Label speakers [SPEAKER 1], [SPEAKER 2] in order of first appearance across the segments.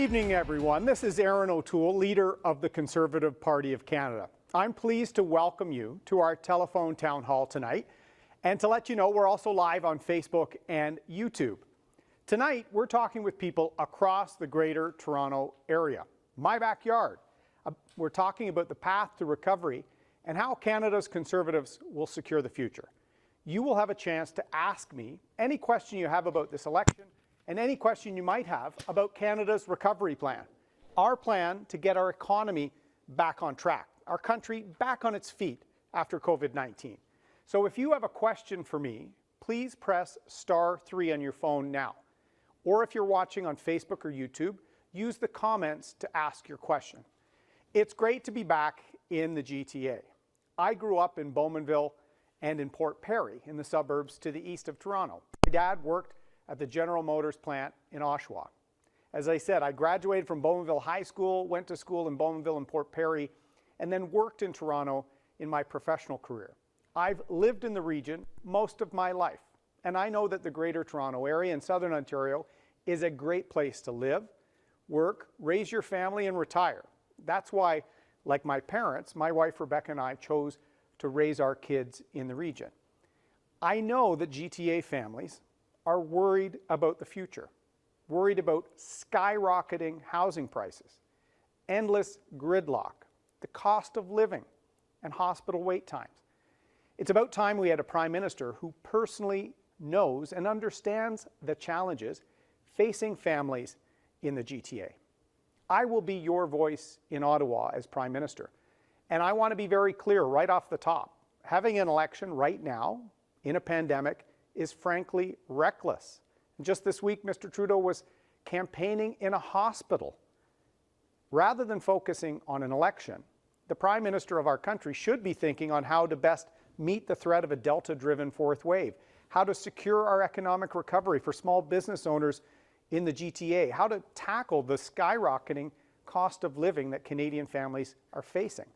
[SPEAKER 1] evening, everyone. This is Erin O'Toole, leader of the Conservative Party of Canada. I'm pleased to welcome you to our telephone town hall tonight and to let you know we're also live on Facebook and YouTube. Tonight, we're talking with people across the Greater Toronto Area, my backyard. We're talking about the path to recovery and how Canada's Conservatives will secure the future. You will have a chance to ask me any question you have about this election and any question you might have about Canada's recovery plan. Our plan to get our economy back on track, our country back on its feet after COVID-19. So if you have a question for me, please press *3 on your phone now. Or if you're watching on Facebook or YouTube, use the comments to ask your question. It's great to be back in the GTA. I grew up in Bowmanville and in Port Perry in the suburbs to the east of Toronto. My dad worked at the General Motors plant in Oshawa. As I said, I graduated from Bowmanville High School, went to school in Bowmanville and Port Perry, and then worked in Toronto in my professional career. I've lived in the region most of my life, and I know that the Greater Toronto Area in Southern Ontario is a great place to live, work, raise your family, and retire. That's why, like my parents, my wife Rebecca and I chose to raise our kids in the region. I know that GTA families are worried about the future, worried about skyrocketing housing prices, endless gridlock, the cost of living, and hospital wait times. It's about time we had a Prime Minister who personally knows and understands the challenges facing families in the GTA. I will be your voice in Ottawa as Prime Minister, and I want to be very clear right off the top. Having an election right now in a pandemic is frankly reckless. And just this week, Mr. Trudeau was campaigning in a hospital. Rather than focusing on an election, the Prime Minister of our country should be thinking on how to best meet the threat of a Delta-driven fourth wave, how to secure our economic recovery for small business owners in the GTA, how to tackle the skyrocketing cost of living that Canadian families are facing.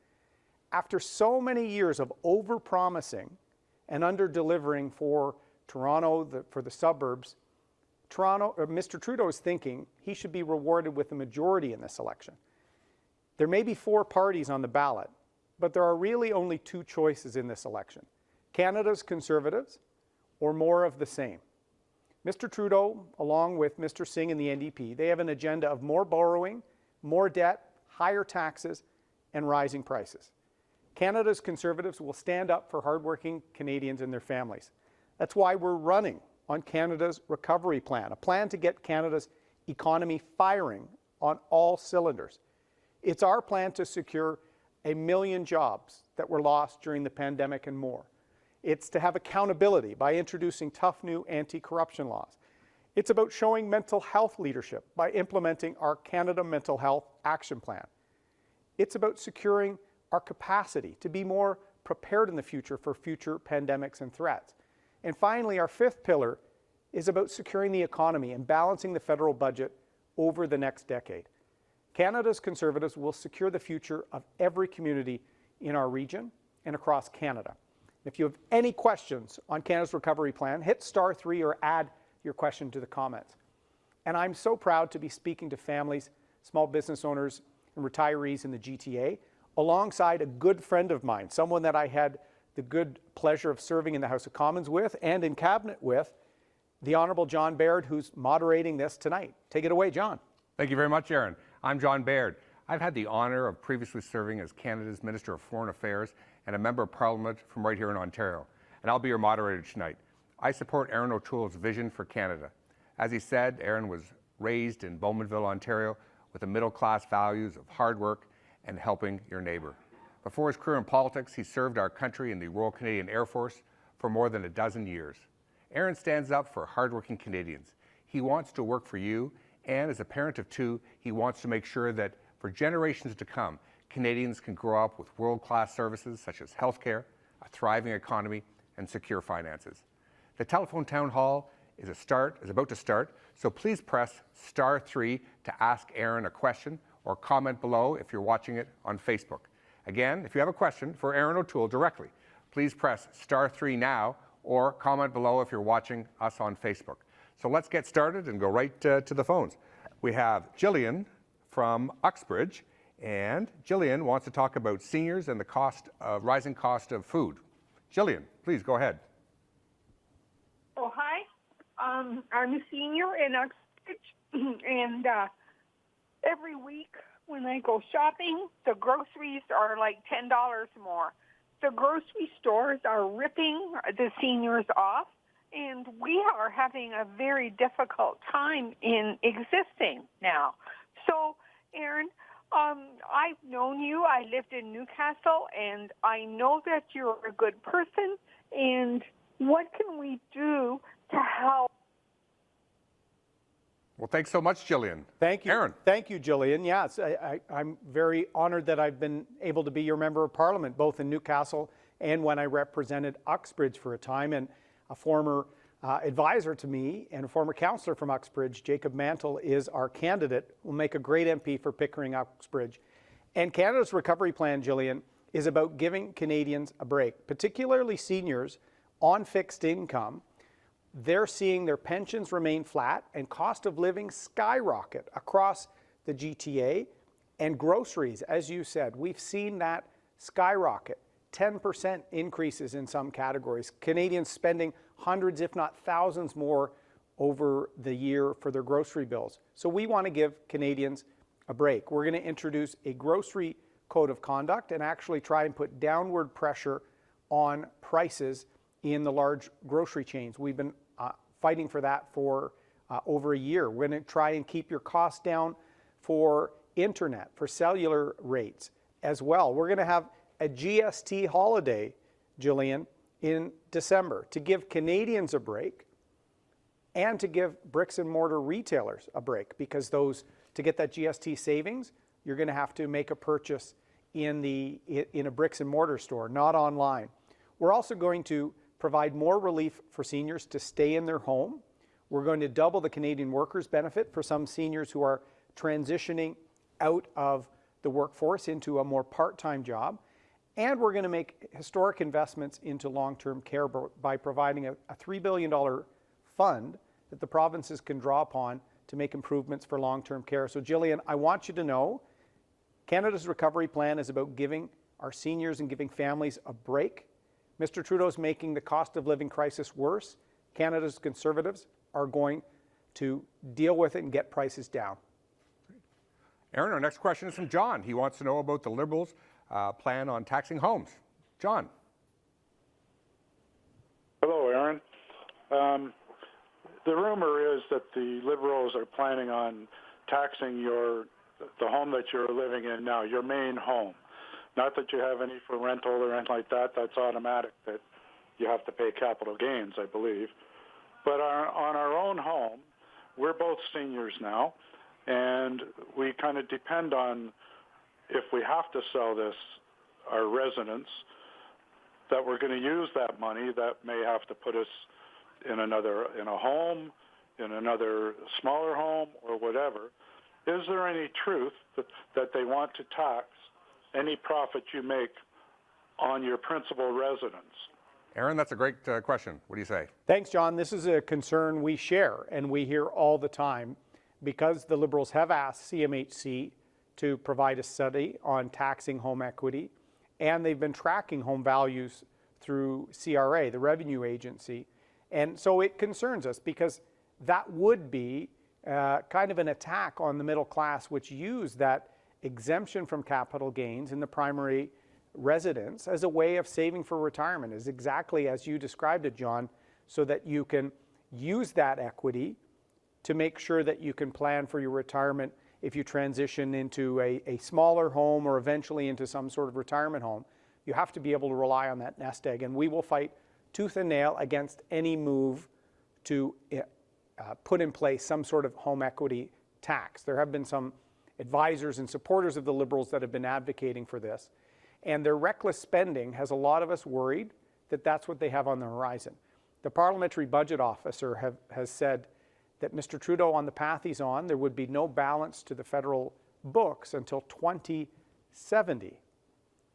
[SPEAKER 1] After so many years of over-promising and under-delivering for Toronto, for the suburbs, Mr. Trudeau is thinking he should be rewarded with a majority in this election. There may be 4 parties on the ballot, but there are really only 2 choices in this election: Canada's Conservatives or more of the same. Mr. Trudeau, along with Mr. Singh and the NDP, they have an agenda of more borrowing, more debt, higher taxes, and rising prices. Canada's Conservatives will stand up for hardworking Canadians and their families. That's why we're running on Canada's recovery plan, a plan to get Canada's economy firing on all cylinders. It's our plan to secure 1 million jobs that were lost during the pandemic and more. It's to have accountability by introducing tough new anti-corruption laws. It's about showing mental health leadership by implementing our Canada Mental Health Action Plan. It's about securing our capacity to be more prepared in the future for future pandemics and threats. And finally, our 5th pillar is about securing the economy and balancing the federal budget over the next decade. Canada's Conservatives will secure the future of every community in our region and across Canada. If you have any questions on Canada's recovery plan, hit *3 or add your question to the comments. And I'm so proud to be speaking to families, small business owners, and retirees in the GTA, alongside a good friend of mine, someone that I had the good pleasure of serving in the House of Commons with and in Cabinet with, the Honourable John Baird, who's moderating this tonight. Take it away, John.
[SPEAKER 2] Thank you very much, Erin. I'm John Baird. I've had the honour of previously serving as Canada's Minister of Foreign Affairs and a Member of Parliament from right here in Ontario, and I'll be your moderator tonight. I support Erin O'Toole's vision for Canada. As he said, Erin was raised in Bowmanville, Ontario, with the middle-class values of hard work and helping your neighbour. Before his career in politics, he served our country in the Royal Canadian Air Force for more than a dozen years. Erin stands up for hardworking Canadians. He wants to work for you, and as a parent of 2, he wants to make sure that for generations to come, Canadians can grow up with world-class services such as healthcare, a thriving economy, and secure finances. The telephone town hall is about to start, so please press *3 to ask Erin a question or comment below if you're watching it on Facebook. Again, if you have a question for Erin O'Toole directly, please press *3 now or comment below if you're watching us on Facebook. So let's get started and go right to the phones. We have Jillian from Uxbridge. And Jillian wants to talk about seniors and the rising cost of food. Jillian, please go ahead.
[SPEAKER 3] Oh, hi. I'm a senior in Uxbridge, and every week when I go shopping, the groceries are like $10 more. The grocery stores are ripping the seniors off, and we are having a very difficult time in existing now. So, Erin, I've known you. I lived in Newcastle, and I know that you're a good person. And what can we do to help?
[SPEAKER 2] Well, thanks so much, Jillian.
[SPEAKER 1] Thank you.
[SPEAKER 2] Erin.
[SPEAKER 1] Thank you, Jillian. Yes, I'm very honored that I've been able to be your member of parliament, both in Newcastle and when I represented Uxbridge for a time. And a former advisor to me and a former councillor from Uxbridge, Jacob Mantle, is our candidate. Will make a great MP for Pickering Uxbridge. And Canada's recovery plan, Jillian, is about giving Canadians a break, particularly seniors on fixed income. They're seeing their pensions remain flat and cost of living skyrocket across the GTA, and groceries, as you said, we've seen that skyrocket, 10% increases in some categories. Canadians spending hundreds, if not thousands more over the year for their grocery bills. So we want to give Canadians a break. We're going to introduce a grocery code of conduct and actually try and put downward pressure on prices in the large grocery chains. We've been fighting for that for over a year. We're going to try and keep your costs down for internet, for cellular rates as well. We're going to have a GST holiday, Jillian, in December to give Canadians a break and to give bricks and mortar retailers a break, because to get that GST savings, you're going to have to make a purchase in a bricks and mortar store, not online. We're also going to provide more relief for seniors to stay in their home. We're going to double the Canadian Workers Benefit for some seniors who are transitioning out of the workforce into a more part-time job. And we're going to make historic investments into long-term care by providing a $3 billion fund that the provinces can draw upon to make improvements for long-term care. So Jillian, I want you to know Canada's recovery plan is about giving our seniors and giving families a break. Mr. Trudeau's making the cost of living crisis worse. Canada's Conservatives are going to deal with it and get prices down.
[SPEAKER 2] Erin, our next question is from John. He wants to know about the Liberals' plan on taxing homes. John.
[SPEAKER 4] Hello, Erin. The rumor is that the Liberals are planning on taxing the home that you're living in now, your main home. Not that you have any for rental or anything like that. That's automatic that you have to pay capital gains, I believe. But on our own home, we're both seniors now, and we kind of depend on, if we have to sell our residence, that we're going to use that money that may have to put us in a home, in another smaller home, or whatever. Is there any truth that they want to tax any profit you make on your principal residence?
[SPEAKER 2] Erin, that's a great question. What do you say?
[SPEAKER 1] Thanks, John. This is a concern we share and we hear all the time, because the Liberals have asked CMHC to provide a study on taxing home equity, and they've been tracking home values through CRA, the revenue agency. And so it concerns us, because that would be kind of an attack on the middle class, which use that exemption from capital gains in the primary residence as a way of saving for retirement, is exactly as you described it, John, so that you can use that equity to make sure that you can plan for your retirement if you transition into a smaller home or eventually into some sort of retirement home. You have to be able to rely on that nest egg, and we will fight tooth and nail against any move to put in place some sort of home equity tax. There have been some advisors and supporters of the Liberals that have been advocating for this, and their reckless spending has a lot of us worried that that's what they have on the horizon. The Parliamentary Budget Officer has said that Mr. Trudeau, on the path he's on, there would be no balance to the federal books until 2070.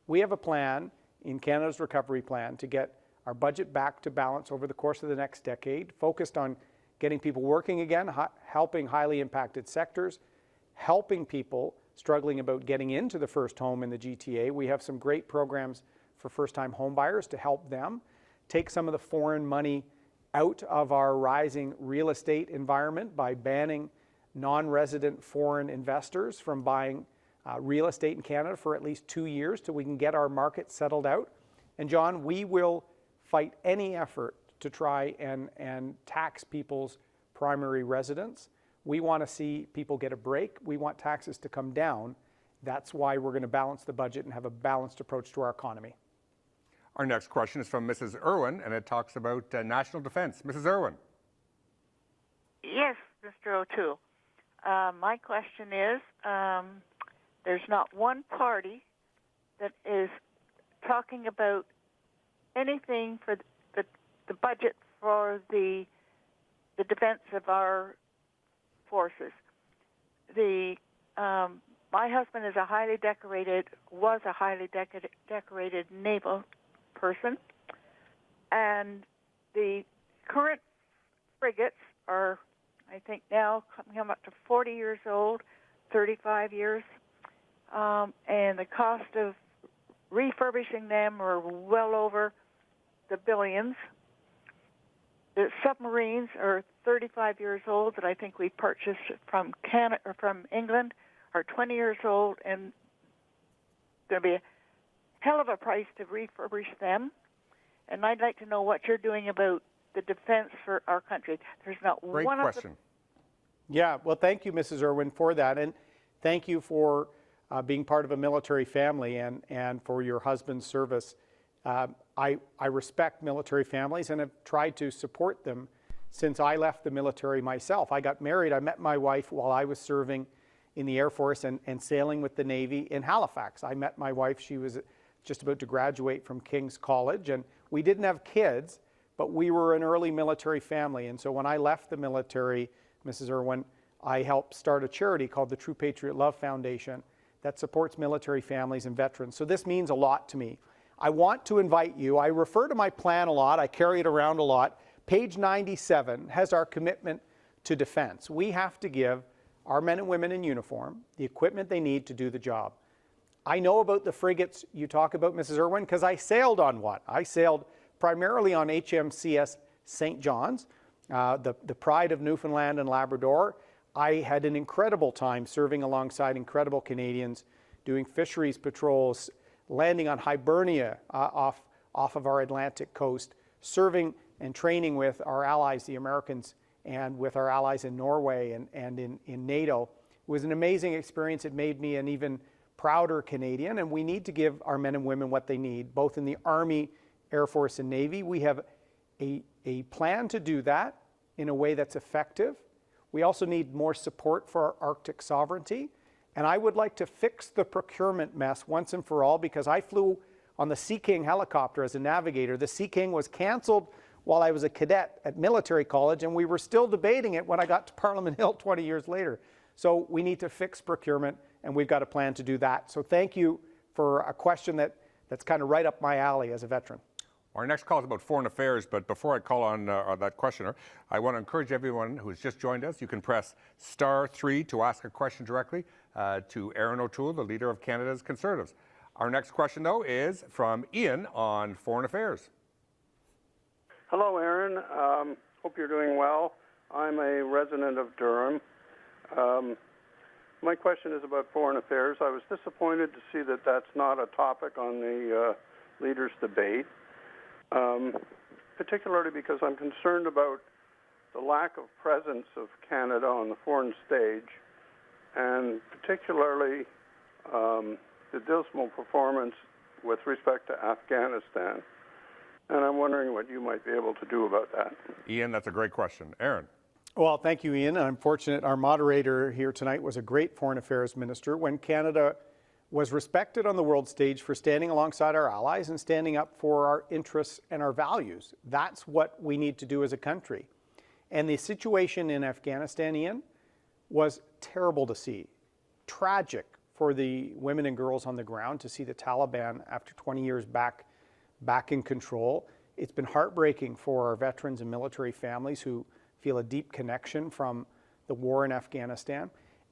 [SPEAKER 1] We have a plan in Canada's recovery plan to get our budget back to balance over the course of the next decade, focused on getting people working again, helping highly impacted sectors, helping people struggling about getting into the first home in the GTA. We have some great programs for first-time home buyers to help them take some of the foreign money out of our rising real estate environment by banning non-resident foreign investors from buying real estate in Canada for at least 2 years till we can get our market settled out. And John, we will fight any effort to try and tax people's primary residence. We want to see people get a break. We want taxes to come down. That's why we're going to balance the budget and have a balanced approach to our economy.
[SPEAKER 2] Our next question is from Mrs. Irwin, and it talks about national defense. Mrs. Irwin.
[SPEAKER 5] Yes, Mr. O'Toole. My question is, there's not one party that is talking about anything for the budget for the defense of our forces. My husband is was a highly decorated naval person, and the current frigates are, I think now, coming up to 40 years old, 35 years, and the cost of refurbishing them are well over the billions. The submarines are 35 years old that I think we purchased from Canada or from England are 20 years old, and there'll be a hell of a price to refurbish them. And I'd like to know what you're doing about the defense for our country. There's not
[SPEAKER 2] Great
[SPEAKER 5] one
[SPEAKER 2] question.
[SPEAKER 1] Yeah, well, thank you, Mrs. Irwin, for that. And thank you for being part of a military family and for your husband's service. I respect military families and have tried to support them since I left the military myself. I got married. I met my wife while I was serving in the Air Force and sailing with the Navy in Halifax. I met my wife. She was just about to graduate from King's College, and we didn't have kids, but we were an early military family. And so when I left the military, Mrs. Irwin, I helped start a charity called the True Patriot Love Foundation that supports military families and veterans. So this means a lot to me. I want to invite you. I refer to my plan a lot. I carry it around a lot. Page 97 has our commitment to defense. We have to give our men and women in uniform the equipment they need to do the job. I know about the frigates you talk about, Mrs. Irwin, because I sailed on one. I sailed primarily on HMCS St. John's, the pride of Newfoundland and Labrador. I had an incredible time serving alongside incredible Canadians, doing fisheries patrols, landing on Hibernia off of our Atlantic coast, serving and training with our allies, the Americans, and with our allies in Norway and in NATO. It was an amazing experience. It made me an even prouder Canadian, and we need to give our men and women what they need, both in the Army, Air Force, and Navy. We have a plan to do that in a way that's effective. We also need more support for our Arctic sovereignty. And I would like to fix the procurement mess once and for all, because I flew on the Sea King helicopter as a navigator. The Sea King was canceled while I was a cadet at military college, and we were still debating it when I got to Parliament Hill 20 years later. So we need to fix procurement, and we've got a plan to do that. So thank you for a question that's kind of right up my alley as a veteran.
[SPEAKER 2] Our next call is about foreign affairs, but before I call on that questioner, I want to encourage everyone who has just joined us. You can press *3 to ask a question directly to Erin O'Toole, the Leader of Canada's Conservatives. Our next question, though, is from Ian on foreign affairs.
[SPEAKER 6] Hello, Erin. Hope you're doing well. I'm a resident of Durham. My question is about foreign affairs. I was disappointed to see that that's not a topic on the leaders' debate, particularly because I'm concerned about the lack of presence of Canada on the foreign stage, and particularly the dismal performance with respect to Afghanistan. And I'm wondering what you might be able to do about that.
[SPEAKER 2] Ian, that's a great question. Erin.
[SPEAKER 1] Well, thank you, Ian. I'm fortunate our moderator here tonight was a great foreign affairs minister when Canada was respected on the world stage for standing alongside our allies and standing up for our interests and our values. That's what we need to do as a country. And the situation in Afghanistan, Ian, was terrible to see. Tragic for the women and girls on the ground to see the Taliban, after 20 years back in control. It's been heartbreaking for our veterans and military families who feel a deep connection from the war in Afghanistan.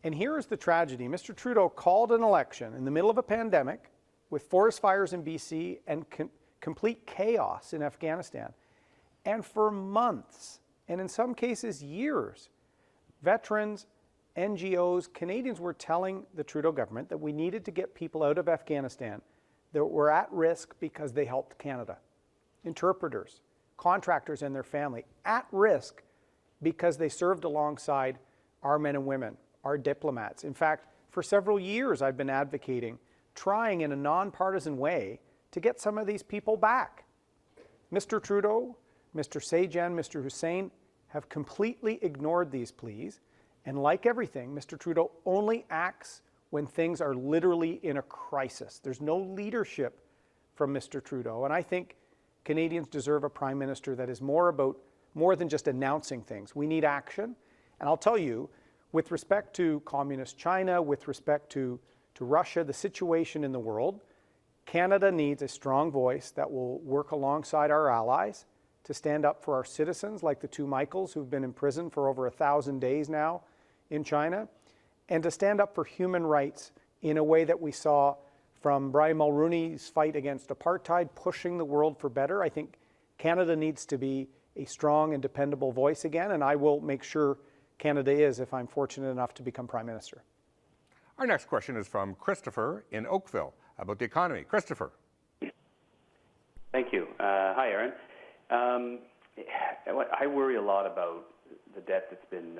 [SPEAKER 1] And here is the tragedy. Mr. Trudeau called an election in the middle of a pandemic with forest fires in BC and complete chaos in Afghanistan. And for months, and in some cases years, veterans, NGOs, Canadians were telling the Trudeau government that we needed to get people out of Afghanistan that were at risk because they helped Canada. Interpreters, contractors and their family, at risk because they served alongside our men and women, our diplomats. In fact, for several years I've been advocating, trying in a nonpartisan way to get some of these people back. Mr. Trudeau, Mr. Sajjan, Mr. Hussein have completely ignored these pleas. And like everything, Mr. Trudeau only acts when things are literally in a crisis. There's no leadership from Mr. Trudeau. And I think Canadians deserve a prime minister that is more than just announcing things. We need action. And I'll tell you, with respect to communist China, with respect to Russia, the situation in the world, Canada needs a strong voice that will work alongside our allies to stand up for our citizens, like the two Michaels who've been in prison for over 1,000 days now in China, and to stand up for human rights in a way that we saw from Brian Mulroney's fight against apartheid, pushing the world for better. I think Canada needs to be a strong and dependable voice again, and I will make sure Canada is if I'm fortunate enough to become Prime Minister.
[SPEAKER 2] Our next question is from Christopher in Oakville about the economy. Christopher.
[SPEAKER 7] Thank you. Hi, Erin. I worry a lot about the debt that's been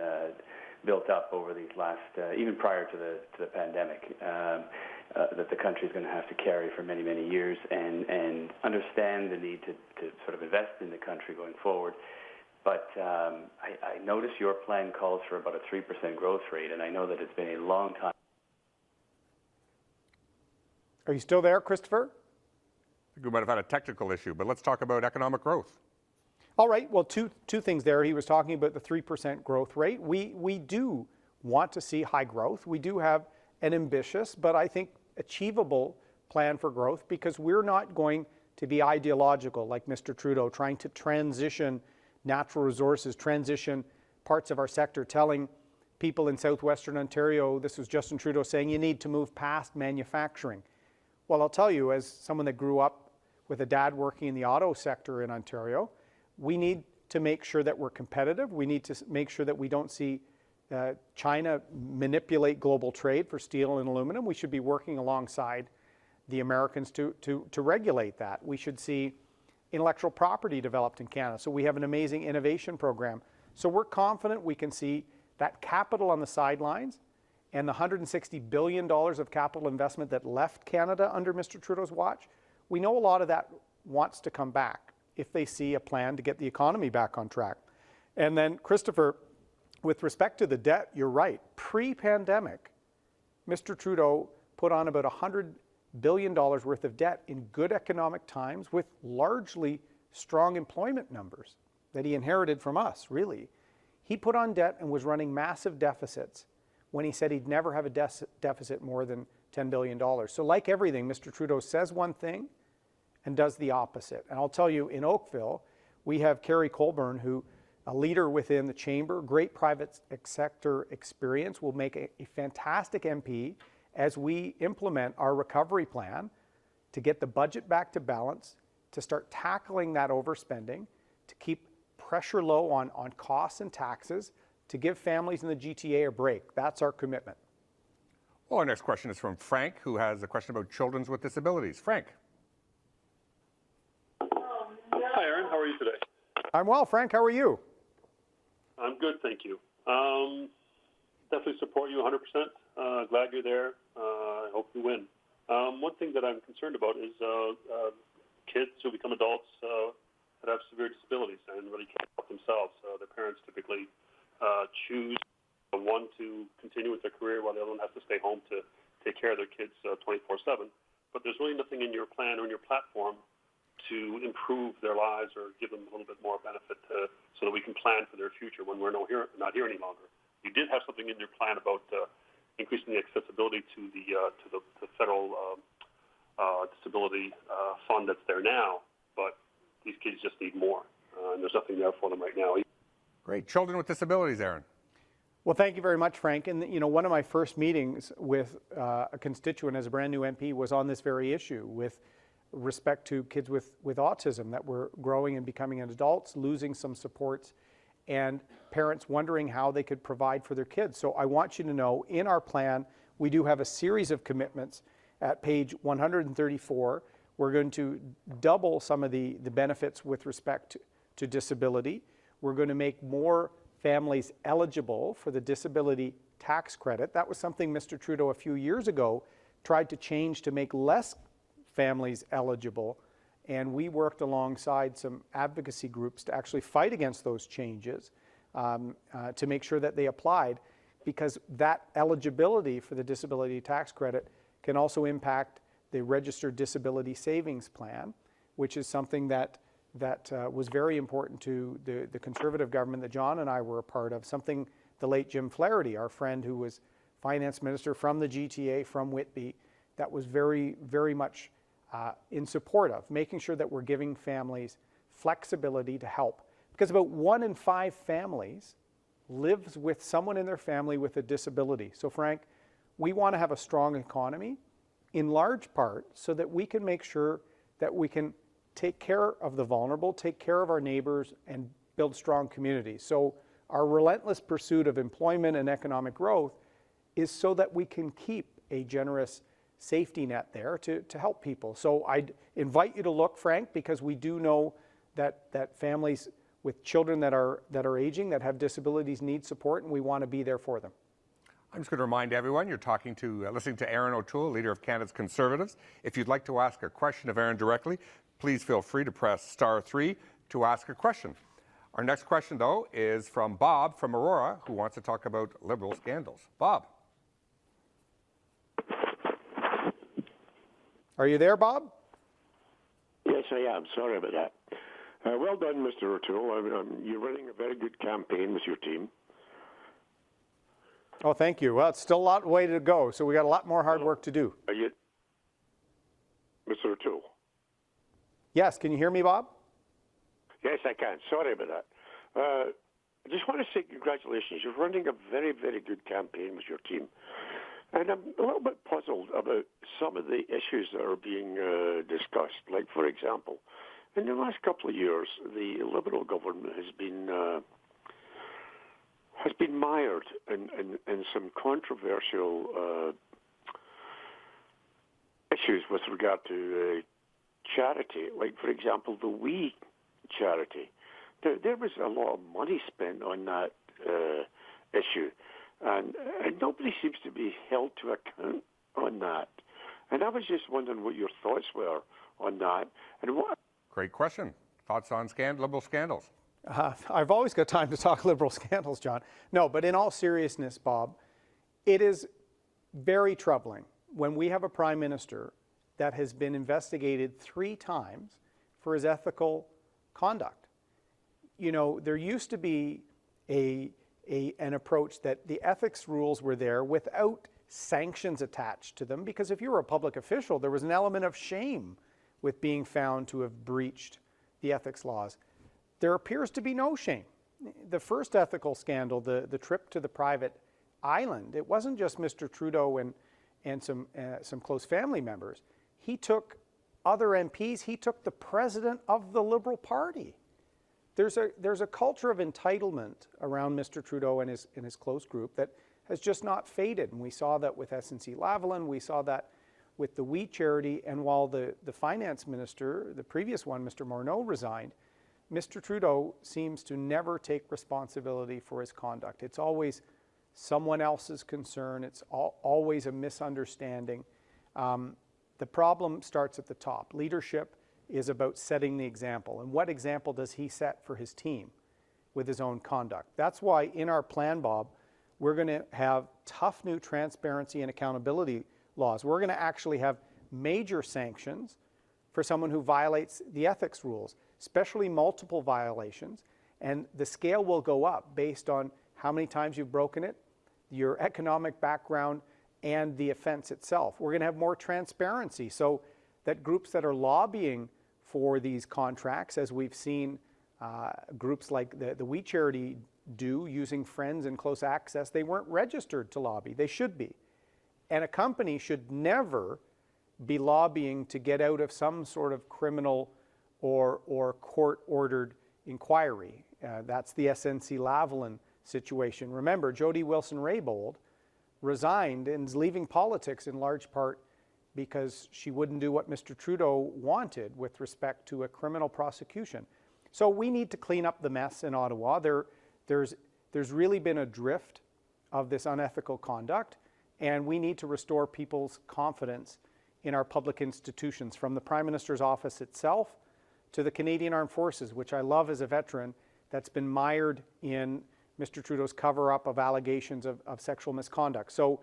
[SPEAKER 7] built up over these last, even prior to the pandemic, that the country is going to have to carry for many, many years, and understand the need to sort of invest in the country going forward. But I notice your plan calls for about a 3% growth rate, and I know that it's been a long time.
[SPEAKER 1] Are you still there, Christopher?
[SPEAKER 2] I think we might have had a technical issue, but let's talk about economic growth.
[SPEAKER 1] All right, well, two things there. He was talking about the 3% growth rate. We do want to see high growth. We do have an ambitious, but I think achievable plan for growth, because we're not going to be ideological like Mr. Trudeau, trying to transition natural resources, transition parts of our sector, telling people in southwestern Ontario, this was Justin Trudeau saying, you need to move past manufacturing. Well, I'll tell you, as someone that grew up with a dad working in the auto sector in Ontario, we need to make sure that we're competitive. We need to make sure that we don't see China manipulate global trade for steel and aluminum. We should be working alongside the Americans to regulate that. We should see intellectual property developed in Canada. So we have an amazing innovation program. So we're confident we can see that capital on the sidelines and the $160 billion of capital investment that left Canada under Mr. Trudeau's watch. We know a lot of that wants to come back if they see a plan to get the economy back on track. And then, Christopher, with respect to the debt, you're right. Pre-pandemic, Mr. Trudeau put on about $100 billion worth of debt in good economic times with largely strong employment numbers that he inherited from us, really. He put on debt and was running massive deficits when he said he'd never have a deficit more than $10 billion. So like everything, Mr. Trudeau says one thing and does the opposite. And I'll tell you, in Oakville, we have Carrie Colburn, who a leader within the chamber, great private sector experience, will make a fantastic MP as we implement our recovery plan to get the budget back to balance, to start tackling that overspending, to keep pressure low on costs and taxes, to give families in the GTA a break. That's our commitment.
[SPEAKER 2] Well, our next question is from Frank, who has a question about children with disabilities. Frank.
[SPEAKER 8] Hi, Erin. How are you today?
[SPEAKER 1] I'm well, Frank. How are you?
[SPEAKER 8] I'm good, thank you. Definitely support you 100%. Glad you're there. I hope you win. One thing that I'm concerned about is kids who become adults that have severe disabilities and really can't help themselves. Their parents typically choose one to continue with their career while the other one has to stay home to take care of their kids 24/7. But there's really nothing in your plan or in your platform to improve their lives or give them a little bit more benefit so that we can plan for their future when we're not here any longer. You did have something in your plan about increasing the accessibility to the federal disability fund that's there now, but these kids just need more, and there's nothing there for them right now.
[SPEAKER 2] Great. Children with disabilities, Erin.
[SPEAKER 1] Well, thank you very much, Frank. And you know, one of my first meetings with a constituent as a brand new MP was on this very issue with respect to kids with autism that were growing and becoming adults, losing some supports, and parents wondering how they could provide for their kids. So I want you to know, in our plan, we do have a series of commitments. At page 134, we're going to double some of the benefits with respect to disability. We're going to make more families eligible for the disability tax credit. That was something Mr. Trudeau a few years ago tried to change to make less families eligible, and we worked alongside some advocacy groups to actually fight against those changes to make sure that they applied, because that eligibility for the disability tax credit can also impact the registered disability savings plan, which is something that was very important to the Conservative government that John and I were a part of, something the late Jim Flaherty, our friend who was finance minister from the GTA, from Whitby, that was very, very much in support of making sure that we're giving families flexibility to help. Because about 1 in 5 families lives with someone in their family with a disability. So Frank, we want to have a strong economy in large part so that we can make sure that we can take care of the vulnerable, take care of our neighbors, and build strong communities. So our relentless pursuit of employment and economic growth is so that we can keep a generous safety net there to help people. So I'd invite you to look, Frank, because we do know that families with children that are aging, that have disabilities, need support, and we want to be there for them.
[SPEAKER 2] I'm just going to remind everyone you're listening to Erin O'Toole, Leader of Canada's Conservatives. If you'd like to ask a question of Erin directly, please feel free to press *3 to ask a question. Our next question, though, is from Bob from Aurora, who wants to talk about Liberal scandals. Bob.
[SPEAKER 1] Are you there, Bob?
[SPEAKER 9] Yes, I am. Sorry about that. Well done, Mr. O'Toole. You're running a very good campaign with your team.
[SPEAKER 1] Oh, thank you. Well, it's still a lot way to go, so we got a lot more hard work to do.
[SPEAKER 9] Are you, Mr. O'Toole?
[SPEAKER 1] Yes, can you hear me, Bob?
[SPEAKER 9] Yes, I can. Sorry about that. I just want to say congratulations. You're running a very, very good campaign with your team. And I'm a little bit puzzled about some of the issues that are being discussed. Like, for example, in the last couple of years, the Liberal government has been mired in some controversial issues with regard to charity. Like, for example, the We charity. There was a lot of money spent on that issue. And nobody seems to be held to account on that. And I was just wondering what your thoughts were on that. And what?
[SPEAKER 2] Great question. Thoughts on Liberal scandals?
[SPEAKER 1] I've always got time to talk Liberal scandals, John. No, but in all seriousness, Bob, it is very troubling when we have a Prime Minister that has been investigated 3 times for his ethical conduct. You know, there used to be an approach that the ethics rules were there without sanctions attached to them, because if you were a public official, there was an element of shame with being found to have breached the ethics laws. There appears to be no shame. The first ethical scandal, the trip to the private island, it wasn't just Mr. Trudeau and some close family members. He took other MPs, he took the president of the Liberal Party. There's a culture of entitlement around Mr. Trudeau and his close group that has just not faded. And we saw that with SNC-Lavalin, we saw that with the We charity, and while the finance minister, the previous one, Mr. Morneau, resigned, Mr. Trudeau seems to never take responsibility for his conduct. It's always someone else's concern. It's always a misunderstanding. The problem starts at the top. Leadership is about setting the example. And what example does he set for his team with his own conduct? That's why in our plan, Bob, we're going to have tough new transparency and accountability laws. We're going to actually have major sanctions for someone who violates the ethics rules, especially multiple violations. And the scale will go up based on how many times you've broken it, your economic background, and the offense itself. We're going to have more transparency so that groups that are lobbying for these contracts, as we've seen groups like the We charity do using friends and close access. They weren't registered to lobby. They should be. And a company should never be lobbying to get out of some sort of criminal or court-ordered inquiry. That's the SNC-Lavalin situation. Remember, Jody Wilson-Raybould resigned and is leaving politics in large part because she wouldn't do what Mr. Trudeau wanted with respect to a criminal prosecution. So we need to clean up the mess in Ottawa. There's really been a drift of this unethical conduct, and we need to restore people's confidence in our public institutions, from the Prime Minister's office itself to the Canadian Armed Forces, which I love as a veteran, that's been mired in Mr. Trudeau's cover-up of allegations of sexual misconduct. So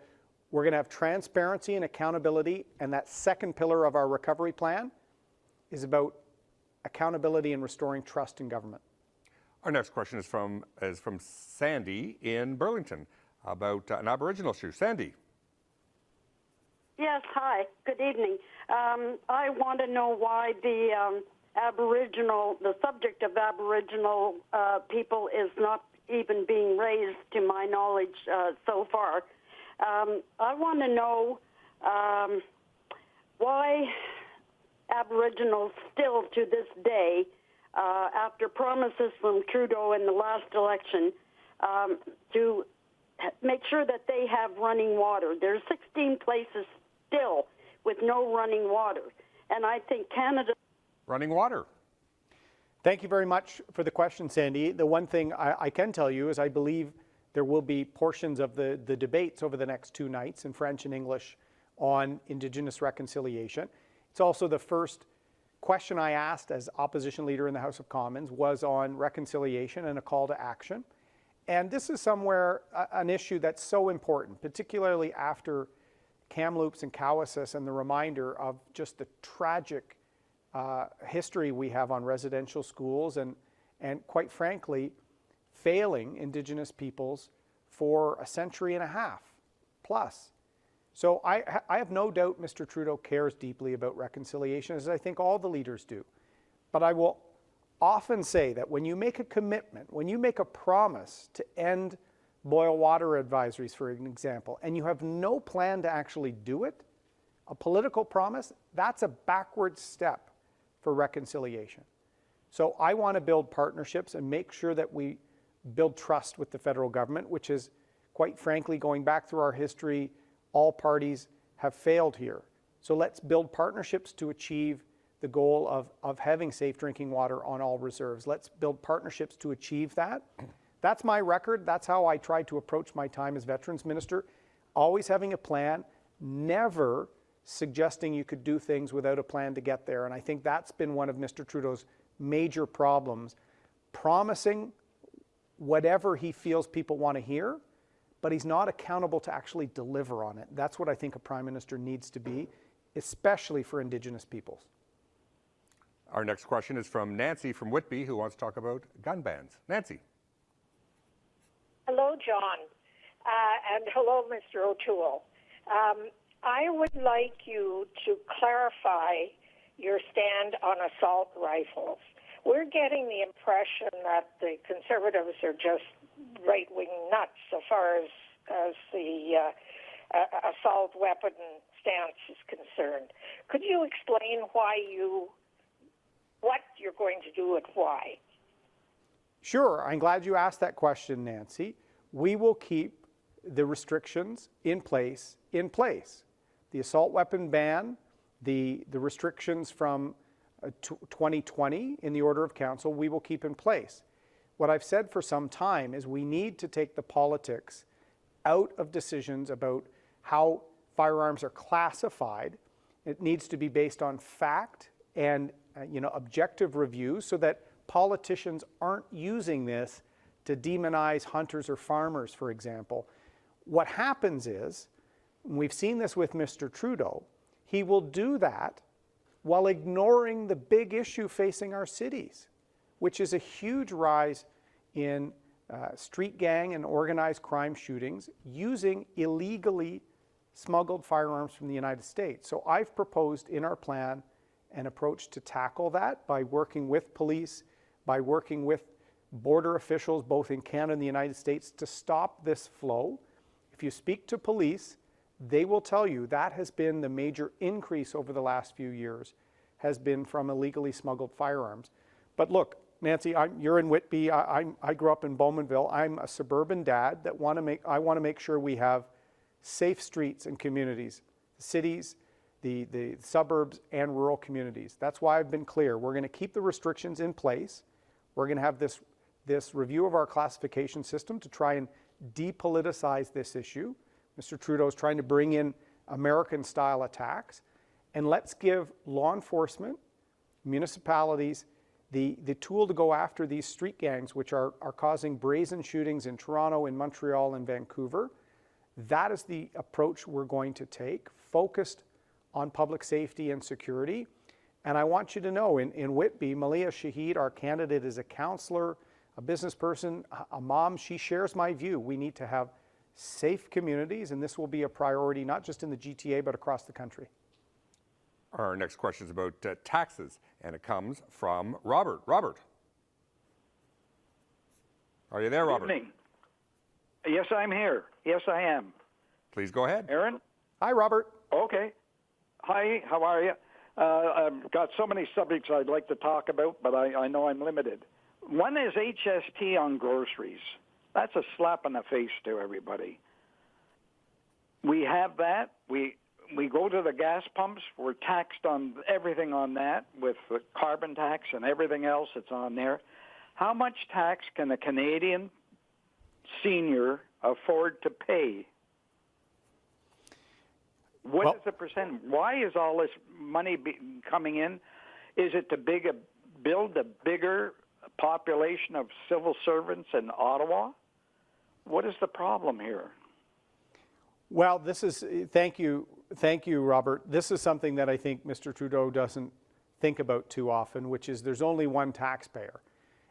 [SPEAKER 1] we're going to have transparency and accountability, and that second pillar of our recovery plan is about accountability and restoring trust in government.
[SPEAKER 2] Our next question is from Sandy in Burlington about an Aboriginal issue. Sandy.
[SPEAKER 10] Yes, hi. Good evening. I want to know why the subject of Aboriginal people is not even being raised, to my knowledge, so far. I want to know why Aboriginals still to this day, after promises from Trudeau in the last election, to make sure that they have running water. There's 16 places still with no running water. And I think Canada...
[SPEAKER 2] Running water.
[SPEAKER 1] Thank you very much for the question, Sandy. The one thing I can tell you is I believe there will be portions of the debates over the next 2 nights in French and English on Indigenous reconciliation. It's also the first question I asked as opposition leader in the House of Commons was on reconciliation and a call to action. And this is somewhere an issue that's so important, particularly after Kamloops and Cowessess, and the reminder of just the tragic history we have on residential schools and quite frankly, failing Indigenous peoples for a century and a half plus. So I have no doubt Mr. Trudeau cares deeply about reconciliation, as I think all the leaders do. But I will often say that when you make a commitment, when you make a promise to end boil water advisories, for an example, and you have no plan to actually do it, a political promise, that's a backward step for reconciliation. So I want to build partnerships and make sure that we build trust with the federal government, which is, quite frankly, going back through our history, all parties have failed here. So let's build partnerships to achieve the goal of having safe drinking water on all reserves. Let's build partnerships to achieve that. That's my record. That's how I tried to approach my time as Veterans Minister, always having a plan, never suggesting you could do things without a plan to get there. And I think that's been one of Mr. Trudeau's major problems, promising whatever he feels people want to hear, but he's not accountable to actually deliver on it. That's what I think a Prime Minister needs to be, especially for Indigenous peoples.
[SPEAKER 2] Our next question is from Nancy from Whitby, who wants to talk about gun bans. Nancy.
[SPEAKER 11] Hello, John, and hello, Mr. O'Toole. I would like you to clarify your stand on assault rifles. We're getting the impression that the Conservatives are just right-wing nuts so far as the assault weapon stance is concerned. Could you explain what you're going to do and why?
[SPEAKER 1] Sure. I'm glad you asked that question, Nancy. We will keep the restrictions in place. The assault weapon ban, the restrictions from 2020 in the Order of Council, we will keep in place. What I've said for some time is we need to take the politics out of decisions about how firearms are classified. It needs to be based on fact and objective review, so that politicians aren't using this to demonize hunters or farmers, for example. What happens is, and we've seen this with Mr. Trudeau, he will do that while ignoring the big issue facing our cities, which is a huge rise in street gang and organized crime shootings using illegally smuggled firearms from the United States. So I've proposed in our plan an approach to tackle that by working with police, by working with border officials both in Canada and the United States to stop this flow. If you speak to police, they will tell you that has been the major increase over the last few years, has been from illegally smuggled firearms. But look, Nancy, you're in Whitby. I grew up in Bowmanville. I'm a suburban dad that I want to make sure we have safe streets and communities, cities, the suburbs and rural communities. That's why I've been clear. We're going to keep the restrictions in place. We're going to have this review of our classification system to try and depoliticize this issue. Mr. Trudeau is trying to bring in American-style attacks. And let's give law enforcement, municipalities, the tool to go after these street gangs, which are causing brazen shootings in Toronto, in Montreal, and Vancouver. That is the approach we're going to take, focused on public safety and security. And I want you to know, in Whitby, Malia Shahid, our candidate, is a counselor, a business person, a mom. She shares my view. We need to have safe communities, and this will be a priority, not just in the GTA, but across the country.
[SPEAKER 2] Our next question is about taxes, and it comes from Robert. Robert. Are you there, Robert?
[SPEAKER 12] Good evening. Yes, I'm here. Yes, I am.
[SPEAKER 2] Please go ahead.
[SPEAKER 12] Erin?
[SPEAKER 1] Hi, Robert.
[SPEAKER 12] Okay. Hi, how are you? I've got so many subjects I'd like to talk about, but I know I'm limited. One is HST on groceries. That's a slap in the face to everybody. We have that. We go to the gas pumps. We're taxed on everything on that with the carbon tax and everything else that's on there. How much tax can a Canadian senior afford to pay? What is the percent? Why is all this money coming in? Is it to build a bigger population of civil servants in Ottawa? What is the problem here?
[SPEAKER 1] Well, thank you, Robert. This is something that I think Mr. Trudeau doesn't think about too often, which is there's only one taxpayer.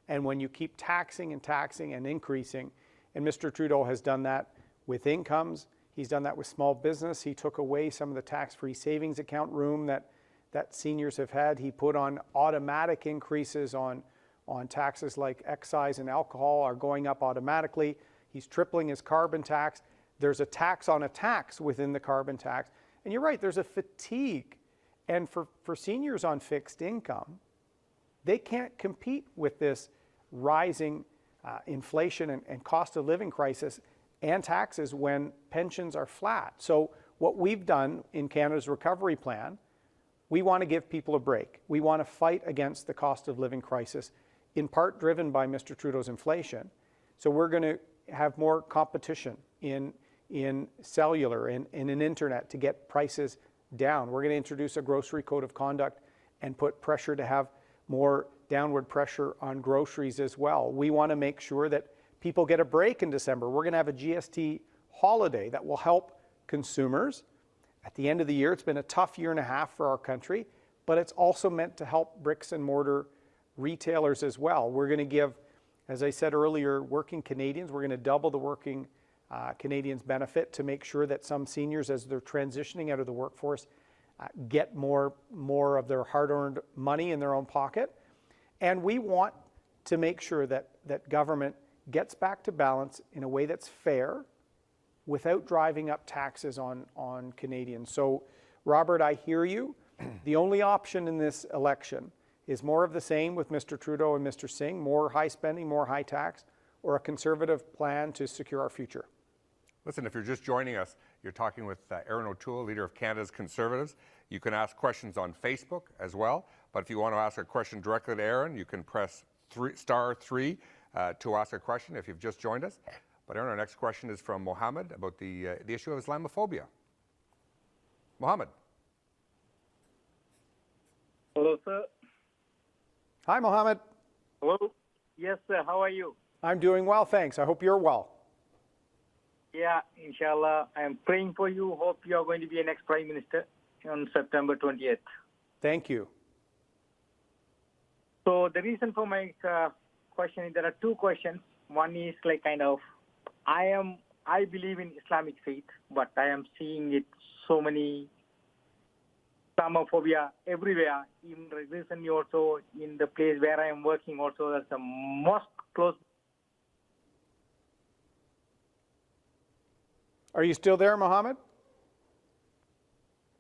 [SPEAKER 1] And when you keep taxing and taxing and increasing, and Mr. Trudeau has done that with incomes, he's done that with small business. He took away some of the tax-free savings account room that seniors have had. He put on automatic increases on taxes like excise and alcohol are going up automatically. He's tripling his carbon tax. There's a tax on a tax within the carbon tax. And you're right, there's a fatigue. And for seniors on fixed income, they can't compete with this rising inflation and cost of living crisis and taxes when pensions are flat. So what we've done in Canada's recovery plan, we want to give people a break. We want to fight against the cost of living crisis, in part driven by Mr. Trudeau's inflation. So we're going to have more competition in cellular and in internet to get prices down. We're going to introduce a grocery code of conduct and put pressure to have more downward pressure on groceries as well. We want to make sure that people get a break in December. We're going to have a GST holiday that will help consumers. At the end of the year, it's been a tough year and a half for our country, but it's also meant to help bricks and mortar retailers as well. We're going to give, as I said earlier, working Canadians, we're going to double the working Canadians benefit to make sure that some seniors, as they're transitioning out of the workforce, get more of their hard-earned money in their own pocket. And we want to make sure that government gets back to balance in a way that's fair without driving up taxes on Canadians. So, Robert, I hear you. The only option in this election is more of the same with Mr. Trudeau and Mr. Singh, more high spending, more high tax, or a conservative plan to secure our future.
[SPEAKER 2] Listen, if you're just joining us, you're talking with Erin O'Toole, leader of Canada's Conservatives. You can ask questions on Facebook as well, but if you want to ask a question directly to Erin, you can press *3 to ask a question if you've just joined us. But Erin, our next question is from Mohammed about the issue of Islamophobia. Mohammed.
[SPEAKER 13] Hello, sir.
[SPEAKER 1] Hi, Mohammed.
[SPEAKER 13] Hello. Yes, sir. How are you?
[SPEAKER 1] I'm doing well, thanks. I hope you're well.
[SPEAKER 13] Yeah, inshallah. I am praying for you. Hope you are going to be the next Prime Minister on September 20th.
[SPEAKER 1] Thank you.
[SPEAKER 13] So the reason for my question is there are two questions. One is like kind of, I believe in Islamic faith, but I am seeing it so many Islamophobia everywhere. Even recently also in the place where I am working also, there's a mosque close.
[SPEAKER 1] Are you still there, Mohammed?